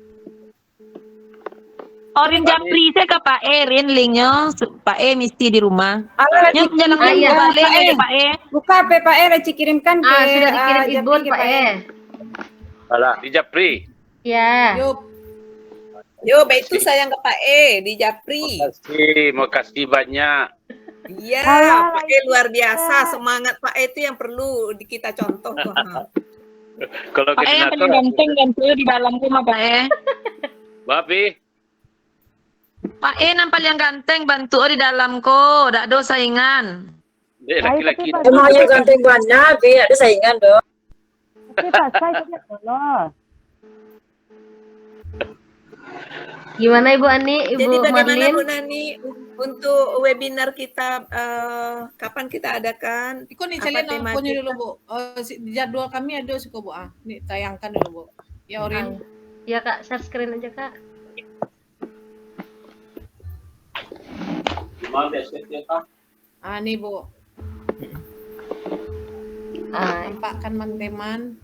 Orin Japri saya ke Pak E, Rin linknya Pak E mesti di rumah. Alah, Yang jangan Ah, iya. balik Pak E. ya Pak E. Buka PPE Reci kirimkan ke Sudah dikirim Japri Ibun ke Pak E. Alah, di Japri. Ya. Yup. Yo, itu sayang ke Pak E di Japri. Makasih banyak. Iya, Alah, Pak E luar biasa. Semangat Pak E itu yang perlu kita contoh. Kalau Pak E yang paling ganteng ganti di dalam rumah Pak E. Bapi, Pak E yang paling ganteng bantu di dalam kok, tidak ada saingan. dia laki-laki. Tapi Emang yang ganteng banyak, Bi, ada saingan dong. Tapi Pak saya tidak lolos. Gimana Ibu Ani, Jadi Ibu bagaimana Marlin? Bu Nani untuk webinar kita kapan kita adakan? Iko nih Apa kalian tema punya kita? dulu Bu. Jadwal kami ada suka Bu. Nih tayangkan dulu Bu. Ya Orin. Ya Kak, share screen aja Kak. Nih Bu. Nampak kan teman-teman.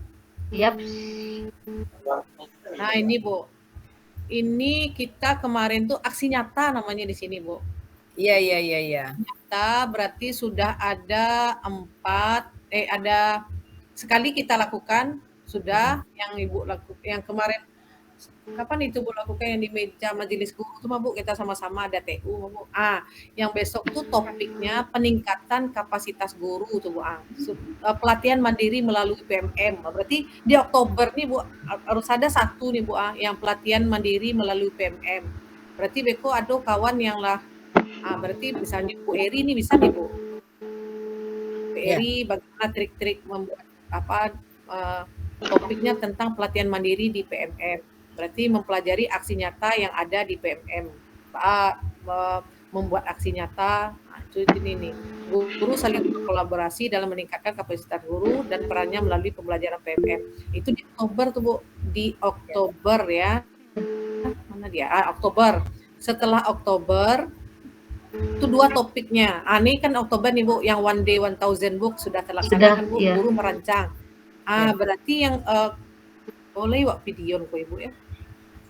Yap. Nah ini Bu. Ini kita kemarin tuh aksi nyata namanya di sini Bu. Iya. Nyata berarti sudah ada ada sekali kita lakukan sudah yang Ibu lakukan yang kemarin. Kapan itu Bu lakukan yang di meja majelis guru tuh Bu, kita sama-sama ada TU Bu. Yang besok tuh topiknya peningkatan kapasitas guru tuh Bu. Pelatihan mandiri melalui PMM. Berarti di Oktober nih Bu harus ada satu nih Bu yang pelatihan mandiri melalui PMM. Berarti beko ada kawan yang lah berarti misalnya Bu Eri nih bisa nih Bu. Bu Eri bagaimana trik-trik membuat topiknya tentang pelatihan mandiri di PMM. Berarti mempelajari aksi nyata yang ada di PMM. Membuat aksi nyata, itu ini nih. Guru saling berkolaborasi dalam meningkatkan kapasitas guru dan perannya melalui pembelajaran PMM. Itu di Oktober tuh Bu, di Oktober ya. Mana dia? Oktober. Setelah Oktober itu 2 topiknya. Ini kan Oktober nih Bu, yang One Day 1000 book sudah terlaksana kan Bu, iya. guru merancang. Berarti yang boleh wak video kok Ibu ya.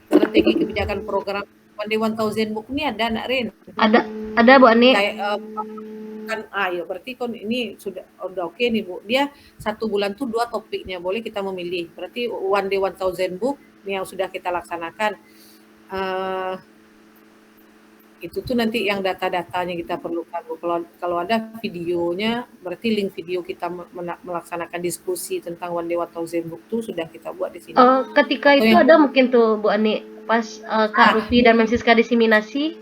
Strategi kebijakan program One Day 1000 book ini ada nak Rin? Ada Bu Ani. Kayak kan berarti kan ini sudah oke nih Bu. Dia 1 bulan tuh 2 topiknya, boleh kita memilih. Berarti One Day 1000 book yang sudah kita laksanakan. Itu tuh nanti yang data-datanya kita perlukan Bu. Kalau ada videonya, berarti link video kita melaksanakan diskusi tentang One Day 1000 book tuh sudah kita buat di sini. Ketika itu ada mungkin tuh Bu Ani pas Kak Rufi dan Mem Siska diseminasi,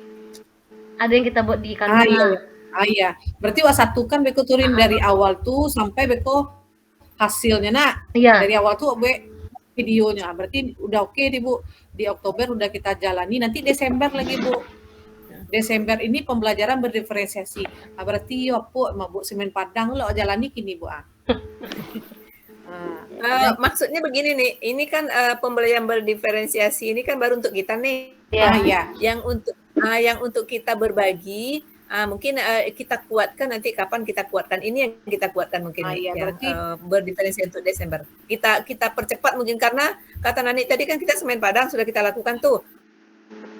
ada yang kita buat di kantor. Iya. Berarti satu kan beko turin dari awal tuh sampai beko hasilnya Iya. dari awal tuh videonya. Berarti udah oke nih Bu. Di Oktober udah kita jalani. Nanti Desember lagi Bu. Desember ini pembelajaran berdiferensiasi. Berarti Bu Semen Padang lo jalani kini Bu. Maksudnya begini nih, ini kan pembelajaran berdiferensiasi ini kan baru untuk kita nih. Iya. Yang untuk kita berbagi, mungkin kita kuatkan nanti kapan kita kuatkan ini yang kita kuatkan mungkin berarti berdiferensiasi untuk Desember. Kita percepat mungkin karena kata Nani tadi kan kita Semen Padang sudah kita lakukan tuh.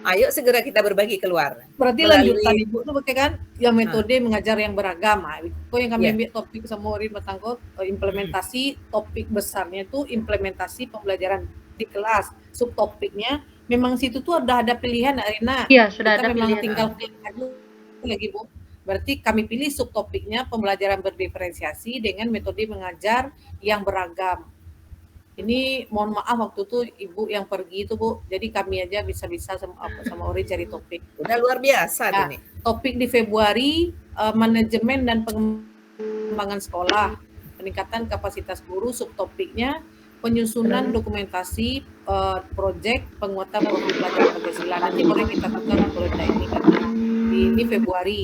Ayo segera kita berbagi keluar. Berarti lanjutan Ibu tuh kan yang metode mengajar yang beragam. Itu yang kami ambil topik sama Orin Batangko, implementasi topik besarnya itu implementasi pembelajaran di kelas. Subtopiknya memang situ tuh udah ada pilihan Arina. Iya, sudah kita ada memang pilihan. tinggal klik aja lagi Bu. Berarti kami pilih subtopiknya pembelajaran berdiferensiasi dengan metode mengajar yang beragam. Ini mohon maaf waktu itu Ibu yang pergi itu Bu, jadi kami aja bisa-bisa sama Ori cari topik. Udah luar biasa nih. Topik di Februari manajemen dan pengembangan sekolah, peningkatan kapasitas guru. Subtopiknya penyusunan dokumentasi proyek penguatan program pelajaran Pancasila. Nanti boleh kita lakukan proyek ini karena di Februari.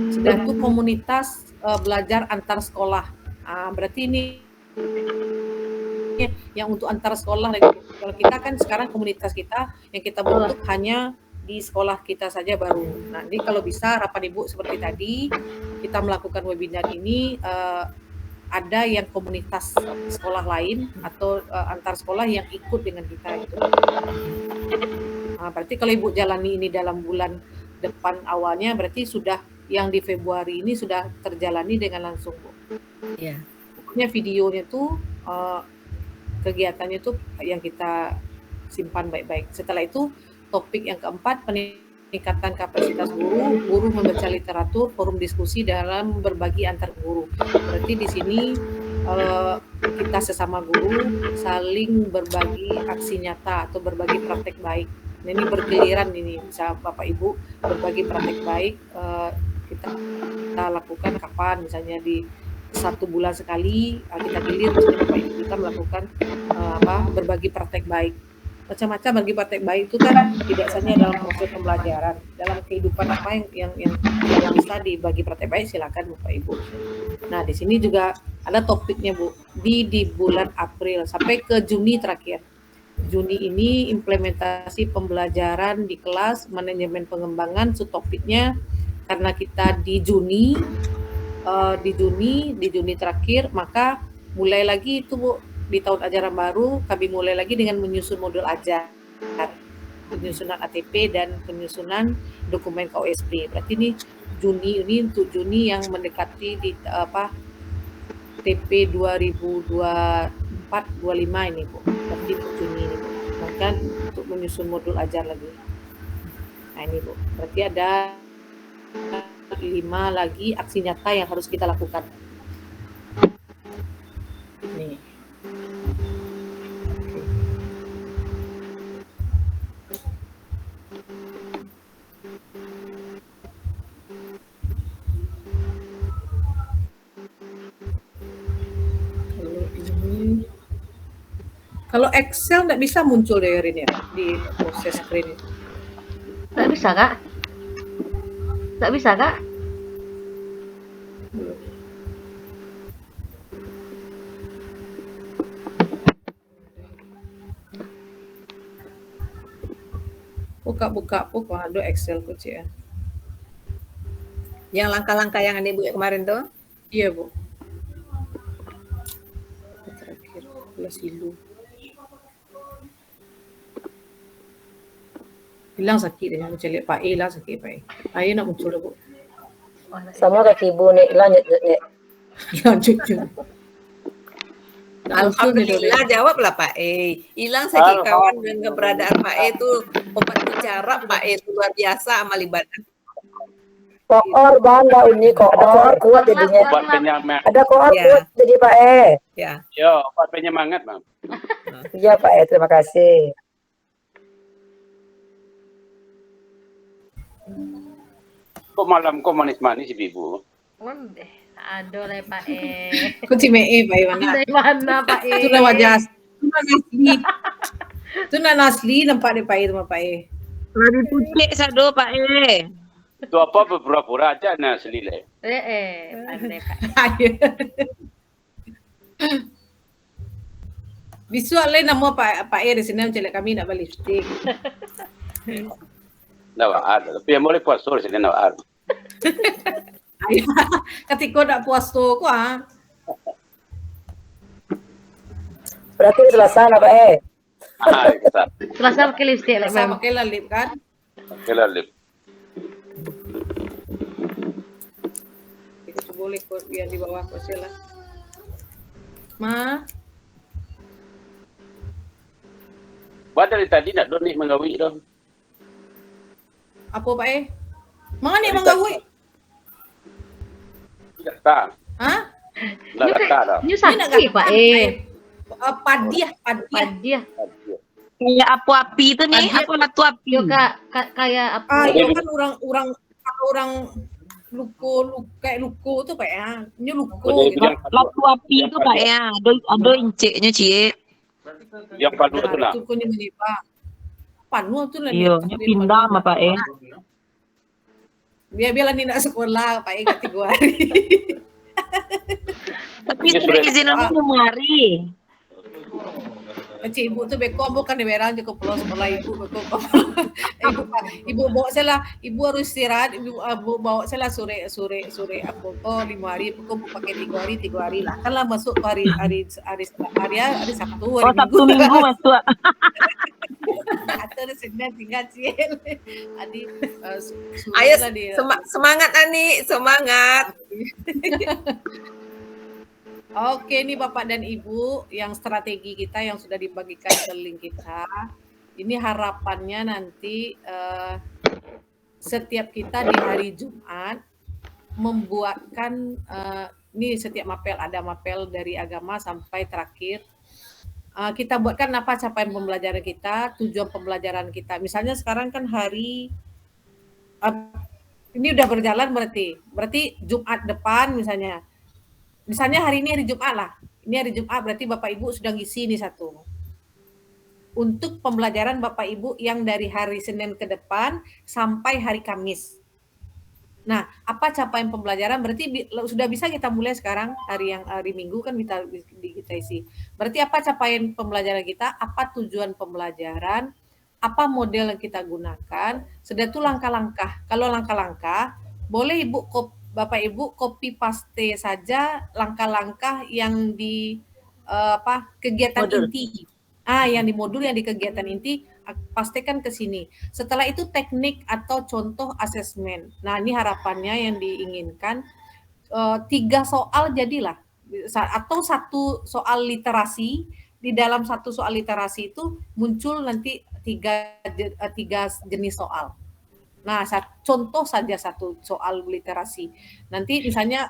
Sudah itu komunitas belajar antar sekolah. Berarti ini yang untuk antar sekolah. Kalau kita kan sekarang komunitas kita yang kita bentuk hanya di sekolah kita saja baru. Nanti kalau bisa harapan Ibu seperti tadi kita melakukan webinar ini ada yang komunitas sekolah lain atau antar sekolah yang ikut dengan kita gitu. Berarti kalau Ibu jalani ini dalam bulan depan awalnya, berarti sudah yang di Februari ini sudah terjalani dengan langsung, Bu. Iya. Pokoknya videonya tuh kegiatannya tuh yang kita simpan baik-baik. Setelah itu topik yang keempat, peningkatan kapasitas guru, guru membaca literatur, forum diskusi dalam berbagi antar guru. Berarti di sini kita sesama guru saling berbagi aksi nyata atau berbagi praktek baik. Nah, ini bergiliran ini, bisa Bapak Ibu berbagi praktek baik kita lakukan kapan, misalnya di 1 bulan sekali kita gilir, misalnya Bapak Ibu kita melakukan berbagi praktek baik. Macam-macam bagi praktek baik itu kan tidak hanya dalam proses pembelajaran, dalam kehidupan apa yang bisa dibagi praktek baik, silakan Bapak Ibu. Nah, di sini juga ada topiknya, Bu, di bulan April sampai ke Juni terakhir. Juni ini implementasi pembelajaran di kelas, manajemen pengembangan, subtopiknya karena kita di Juni terakhir, maka mulai lagi itu, Bu, di tahun ajaran baru kami mulai lagi dengan menyusun modul ajar, penyusunan ATP dan penyusunan dokumen KOSP. Berarti ini Juni ini untuk Juni yang mendekati di TP 2024-25 ini, Bu. Berarti untuk Juni ini, Bu. Bahkan untuk menyusun modul ajar lagi. Nah, ini, Bu. Berarti ada 5 lagi aksi nyata yang harus kita lakukan. Nih. Kalau Excel nggak bisa muncul deh Rin ya di proses screen. Nggak bisa, Kak? Nggak bisa, Kak? Buka ada Excel kok, Ci, ya. Yang langkah-langkah yang Ibu kemarin tuh? Iya, Bu. Terakhir, silu. Hilang sakit dia, macam lihat Pak E lah sakit Pak E. Ayo nak muncul dah, Bu. Sama kaki ibu nih, lanjut nih. Lanjut. Alhamdulillah, jawablah Pak E. Hilang sakit kawan dengan keberadaan Pak E itu obat bicara Pak E itu luar biasa amal ibadah. Koor bangga ini koor kuat jadinya. Obat penyemangat. Ada koor kuat jadi Pak E. Ya. Yo, obat penyemangat, Bang. Iya Pak E, terima kasih. Kok malam kok manis-manis Ibu? Aduh le Pak E. Kunci Pak E mana? Dari mana Pak E? Itu wajah. Itu Nasli nampak deh Pak E sama Pak E. Lari putih sado Pak E. Itu apa berpura-pura aja Nasli le. Pandai Pak E. Visual lain nama Pak E di sini macam kami nak beli lipstick. Nggak ada, tapi yang boleh puas sore sini nggak ada. Ketika nak puas tu kok Berarti selesai lah Pak E. Selasa pakai lipstick lah, sama pakai lip kan? Pakai lip. Itu boleh kok biar di bawah kok sila. Ma. Buat dari tadi nak doni mengawi dong. Apa Pak E? Mana ni mengawi? Tidak tahu. Hah? Tidak tahu. Nyu sakit Pak E. Padiah. Kayak api itu nih, aku latu api. Yo Kak, kayak apa? Itu kan orang kayak luko tuh Pak ya. Ini luko gitu. Latu api itu Pak ya. Ada inceknya Cie. Yang padu itu lah. Itu kuning ini Pak. Panu tuh lah. Iya, pindah sama Pak E. Biar ni nak sekolah Pak E kat 3 hari. Tapi sudah izin untuk hari. Cik ibu tu bekom bukan di merah je ke pulau sekolah ibu bekom. Ibu bawa saya lah, ibu harus istirahat, ibu bawa saya lah sore apa 5 hari, bekom pakai 3 hari lah. Kan lah masuk hari Sabtu, Sabtu Minggu masuk. Atau Senin tinggal Ciel. Adi Ayo suruhlah dia. semangat Ani, semangat. Oke, nih Bapak dan Ibu, yang strategi kita yang sudah dibagikan ke link kita. Ini harapannya nanti setiap kita di hari Jumat membuatkan ini setiap mapel, ada mapel dari agama sampai terakhir. Kita buatkan apa capaian pembelajaran kita, tujuan pembelajaran kita. Misalnya sekarang kan hari ini udah berjalan berarti Jumat depan misalnya hari ini hari Jumat lah. Ini hari Jumat berarti Bapak Ibu sudah ngisi nih satu. Untuk pembelajaran Bapak Ibu yang dari hari Senin ke depan sampai hari Kamis. Nah, apa capaian pembelajaran? Berarti sudah bisa kita mulai sekarang hari Minggu kan kita isi. Berarti apa capaian pembelajaran kita? Apa tujuan pembelajaran? Apa model yang kita gunakan? Sudah itu langkah-langkah. Kalau langkah-langkah, boleh Bapak Ibu copy paste saja langkah-langkah yang di kegiatan Modul. inti. Yang di modul yang di kegiatan inti pastikan ke sini. Setelah itu teknik atau contoh asesmen. Nah, ini harapannya yang diinginkan 3 soal jadilah atau 1 soal literasi. Di dalam 1 soal literasi itu muncul nanti 3 jenis soal. Nah, contoh saja 1 soal literasi. Nanti misalnya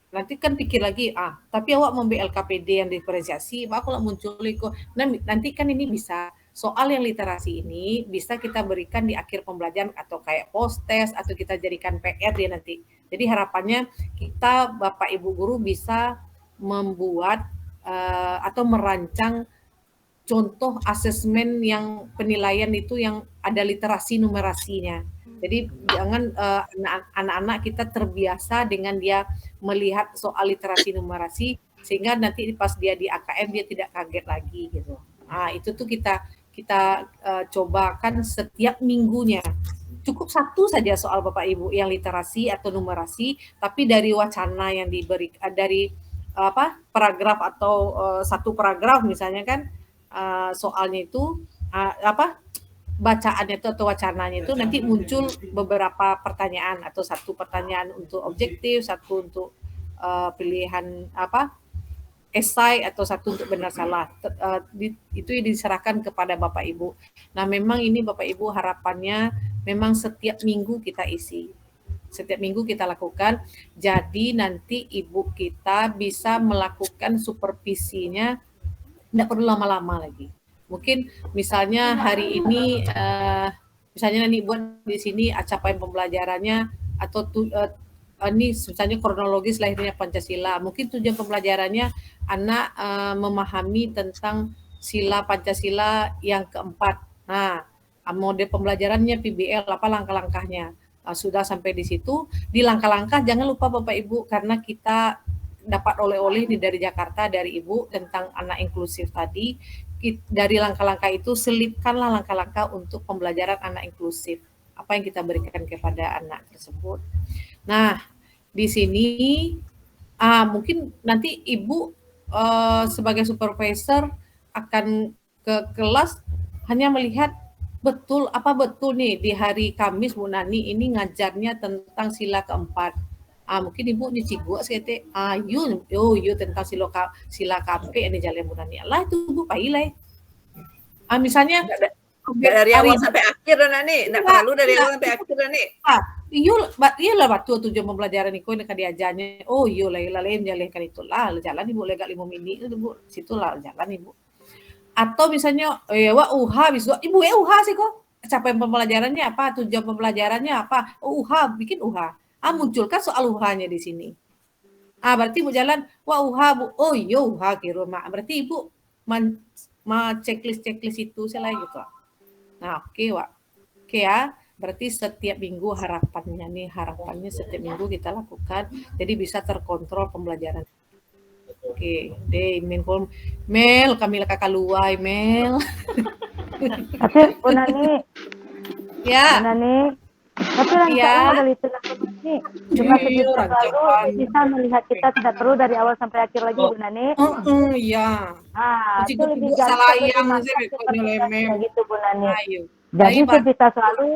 nanti kan pikir lagi, tapi awak mau LKPD yang diferensiasi, aku lah muncul kok. Nah, nanti kan ini bisa soal yang literasi ini bisa kita berikan di akhir pembelajaran atau kayak post test atau kita jadikan PR dia nanti. Jadi harapannya kita Bapak Ibu guru bisa membuat atau merancang contoh asesmen yang penilaian itu yang ada literasi numerasinya. Jadi jangan anak-anak kita terbiasa dengan dia melihat soal literasi numerasi sehingga nanti pas dia di AKM dia tidak kaget lagi gitu. Nah, itu tuh kita cobakan setiap minggunya. Cukup 1 saja soal Bapak Ibu yang literasi atau numerasi, tapi dari wacana yang diberi dari paragraf atau 1 paragraf misalnya kan soalnya itu bacaannya itu atau wacananya itu nanti muncul beberapa pertanyaan atau 1 pertanyaan untuk objektif, 1 untuk pilihan esai atau 1 untuk benar salah. Itu diserahkan kepada Bapak Ibu. Nah, memang ini Bapak Ibu harapannya memang setiap minggu kita isi. Setiap minggu kita lakukan. Jadi nanti Ibu kita bisa melakukan supervisinya tidak perlu lama-lama lagi. Mungkin misalnya hari ini misalnya nanti buat di sini capaian pembelajarannya atau ini misalnya kronologis lahirnya Pancasila. Mungkin tujuan pembelajarannya anak memahami tentang sila Pancasila yang keempat. Nah, model pembelajarannya PBL apa langkah-langkahnya. Sudah sampai di situ. Di langkah-langkah jangan lupa Bapak Ibu karena kita dapat oleh-oleh dari Jakarta dari Ibu tentang anak inklusif tadi. Dari langkah-langkah itu selipkanlah langkah-langkah untuk pembelajaran anak inklusif. Apa yang kita berikan kepada anak tersebut. Nah, di sini mungkin nanti Ibu sebagai supervisor akan ke kelas hanya melihat betul nih di hari Kamis Bu Nani ini ngajarnya tentang sila keempat. Mungkin Ibu nyuci gua sekete yo tentang sila KP ini jalan Bu Nani. Lah itu Bu pailai. Misalnya dari awal sampai akhir Nani, enggak perlu dari awal sampai akhir Nani. Iya lah waktu tujuan pembelajaran itu yang diajarnya. Oh iya lah lain jalan kan itu lah jalan Ibu lega 5 menit itu Bu situ lah jalan Ibu. Atau misalnya Ibu sih kok capaian pembelajarannya apa, tujuan pembelajarannya apa? Bikin munculkan soal UH-nya di sini. Berarti Ibu jalan, Bu. Oh iya kira mak. Berarti Ibu checklist itu saya gitu. Nah, oke ya. Berarti setiap minggu harapannya setiap minggu kita lakukan jadi bisa terkontrol pembelajaran. Oke, deh Mel kami kakak luai Mel. Tapi Bu Nani. Ya. Bu Nani, Tapi rancaknya Iya. modal itu lah ini. Cuma Iya, kita selalu rancakan. bisa melihat kita tidak perlu dari awal sampai akhir lagi Oh. Bu Nani. Iya. Itu lebih Cigu gampang salah lebih yang mantap saya seperti lemem. gitu Bu Nani. Ayo. Jadi Baik, Pak. kita selalu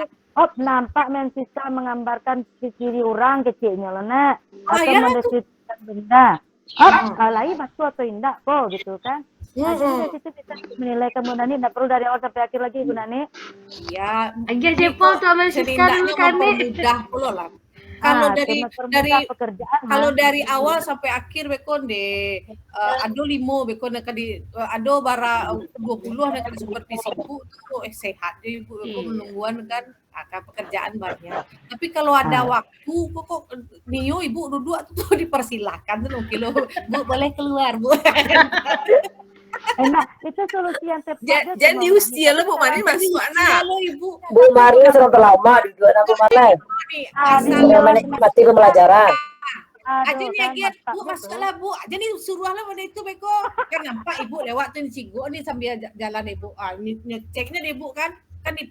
nampak mensisa menggambarkan ciri orang kecilnya lah nak atau ya, mendeskripsikan benda. Lain masuk atau indah kok gitu kan. Nah, jadi dari situ kita menilai kamu Nani tidak perlu dari awal sampai akhir lagi Bu Nani. Ya, Agak jepol tuh sama Siska dulu kan nih. mempermudah puluh lah. Kalau dari pekerjaan kalau dari awal sampai akhir bekon de ado limo bekon nak di ado bara 20 nak di supervisi ibu tuh sehat deh ibu menungguan kan akan pekerjaan banyak. Tapi kalau ada waktu kok Nio ibu duduk tuh dipersilakan tuh kilo Bu boleh keluar Bu. Enak, itu solusi yang tepat. Jadi usia lo Bu Mari masuk anak. Halo ibu. Bu Mari sudah lama di dua Bu Mari. Mati pembelajaran. Aja nih agiat Bu masuklah Bu. Aja nih suruhlah pada itu beko. Kan nampak ibu lewat tuh di Cigo nih sambil jalan ibu. Ini ngeceknya deh Bu kan di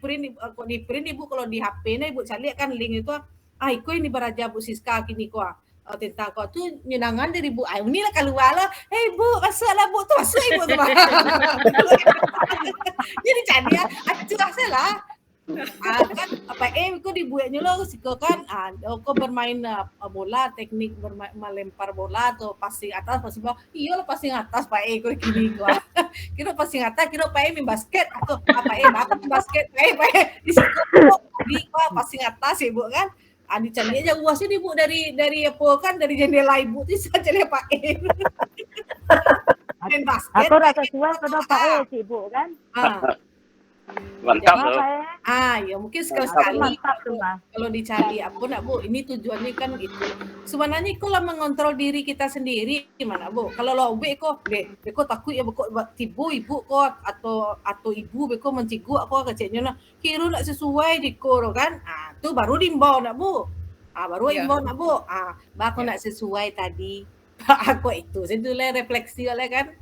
print ibu kalau di HP-nya ibu cari kan link itu. Iko ini beraja Bu Siska kini kok. Tentang kau tuh nyenangan dari Bu Ayu ini lah keluar lah. Hei Bu masuklah Bu tuh masuk ibu tuh. Jadi cari ya, curah lah. Kan apa kau dibuatnya lo siko kan kau bermain bola teknik bermain melempar bola atau passing atas passing bawah iya lo passing atas Pak kau gini gua kira passing atas kira Pak main basket atau apa bapak basket Pak di siko di passing atas ibu kan dicari aja uasnya ibu dari apa kan dari jendela ibu itu saja Pak main basket aku rasa sesuai pada Pak sih ibu kan Mantap loh. Ya mungkin sekali-sekali kalau dicari apa nak Bu, ini tujuannya kan itu. Sebenarnya kalau mengontrol diri kita sendiri gimana Bu? Kalau lo beko takut ya beko tibu ibu kok atau ibu beko mencigu aku kecilnya kira nak sesuai di koro kan. Tuh baru dimbau nak Bu. Baru imbau nak Bu. Bako nak sesuai tadi. Aku itu saya refleksi oleh kan.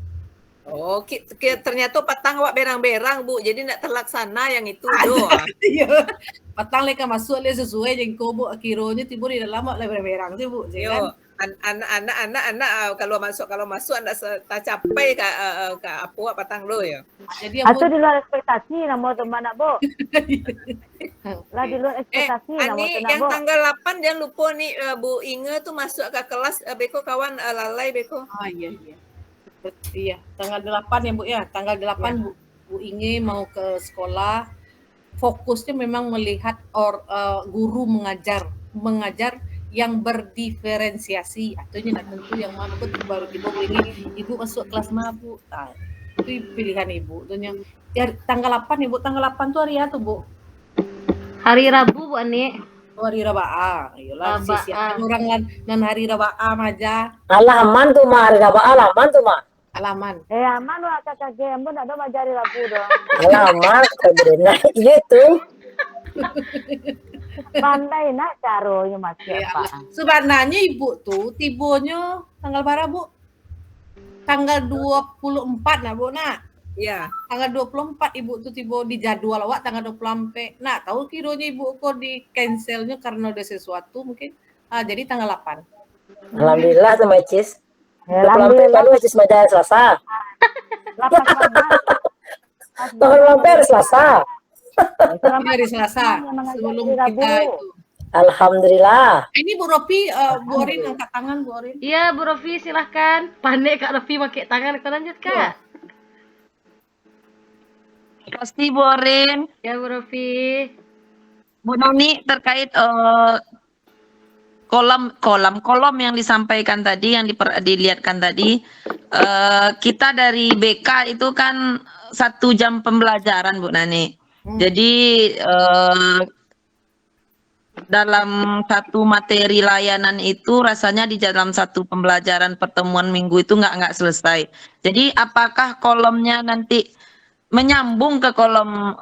Oh, ternyata patang awak berang-berang Bu, jadi nak terlaksana yang itu doh. Iya. Patang leka masuk le sesuai jeung kobo akironya tiba di dalam le berang sih Bu. Yo, anak kalau masuk anak tercapai ke apa patang lo ya. Jadi atau di luar ekspektasi nama teman nak Bu. Lah di luar ekspektasi nama teman yang Bu. tanggal 8 jangan lupa nih Bu Inge tuh masuk ke kelas beko kawan lalai beko. Iya. Iya, tanggal 8 ya Bu ya. Tanggal 8 Bu Inge mau ke sekolah. Fokusnya memang melihat guru mengajar yang berdiferensiasi. Artinya tentu yang mana Bu baru tiba Bu Inge, Ibu masuk kelas mana Bu? Itu pilihan Ibu. Dan ya, tanggal 8 Ibu, tanggal 8 tuh hari apa Bu? Hari Rabu Bu Ani. Hari Rabaa. Ayolah siapkan orang nan hari Rabaa aja. Alaman tuh mah hari Rabaa alaman tuh mah. Alaman. Aman lah kakak Gembo nak ada majari Rabu dong. Alaman kebenar gitu. Pandai nak caronya Mas Pak. Sebenarnya Ibu tuh tibonya tanggal berapa Bu? Tanggal 24 nah Bu nak. Iya. Tanggal 24 Ibu tuh tiba di jadwal awak tanggal 20 Nah, tahu kironya Ibu kok di cancelnya karena ada sesuatu mungkin. Jadi tanggal 8. Alhamdulillah sama Cis. Alhamdulillah. Lalu Cis Maja Selasa. Tanggal 8 hari Selasa. Hari Selasa sebelum kita itu. Alhamdulillah. Ini Bu Ropi, Bu Orin angkat tangan Bu Orin. Iya Bu Rofi silahkan. Panik Kak Rofi pakai tangan kau lanjut Kak. Terima kasih Bu Orin. Ya Bu Rofi. Bu Nani terkait kolom yang disampaikan tadi, yang dilihatkan tadi, kita dari BK itu kan 1 jam pembelajaran Bu Nani. Jadi dalam satu materi layanan itu rasanya di dalam satu pembelajaran pertemuan minggu itu nggak selesai. Jadi apakah kolomnya nanti menyambung ke kolom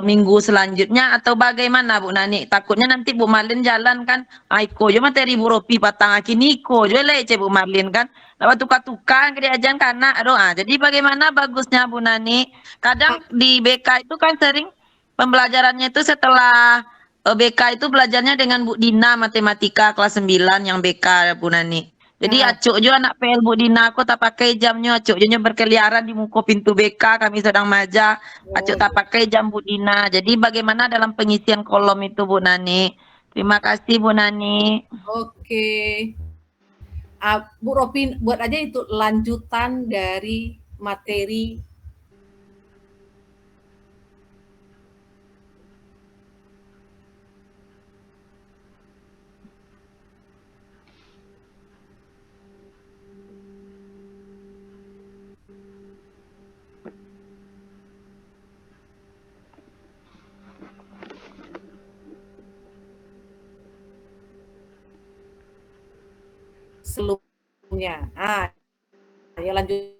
minggu selanjutnya atau bagaimana Bu Nani? Takutnya nanti Bu Marlin jalan kan, aiko jo materi Bu Ropi patang akiniko jo lece Bu Marlin kan, lalu tukar-tukar kerjaan karena doa. Jadi bagaimana bagusnya Bu Nani? Kadang di BK itu kan sering pembelajarannya itu setelah BK itu belajarnya dengan Bu Dina matematika kelas 9 yang BK Bu Nani. Jadi Nah. acuk jo anak PL Bu Dina aku tak pakai jamnya, acuk jo berkeliaran di muka pintu BK kami sedang maja, acuk tak pakai jam Bu Dina. Jadi bagaimana dalam pengisian kolom itu Bu Nani? Terima kasih Bu Nani. Oke. Bu Ropin buat aja itu lanjutan dari materi sebelumnya. Ya lanjut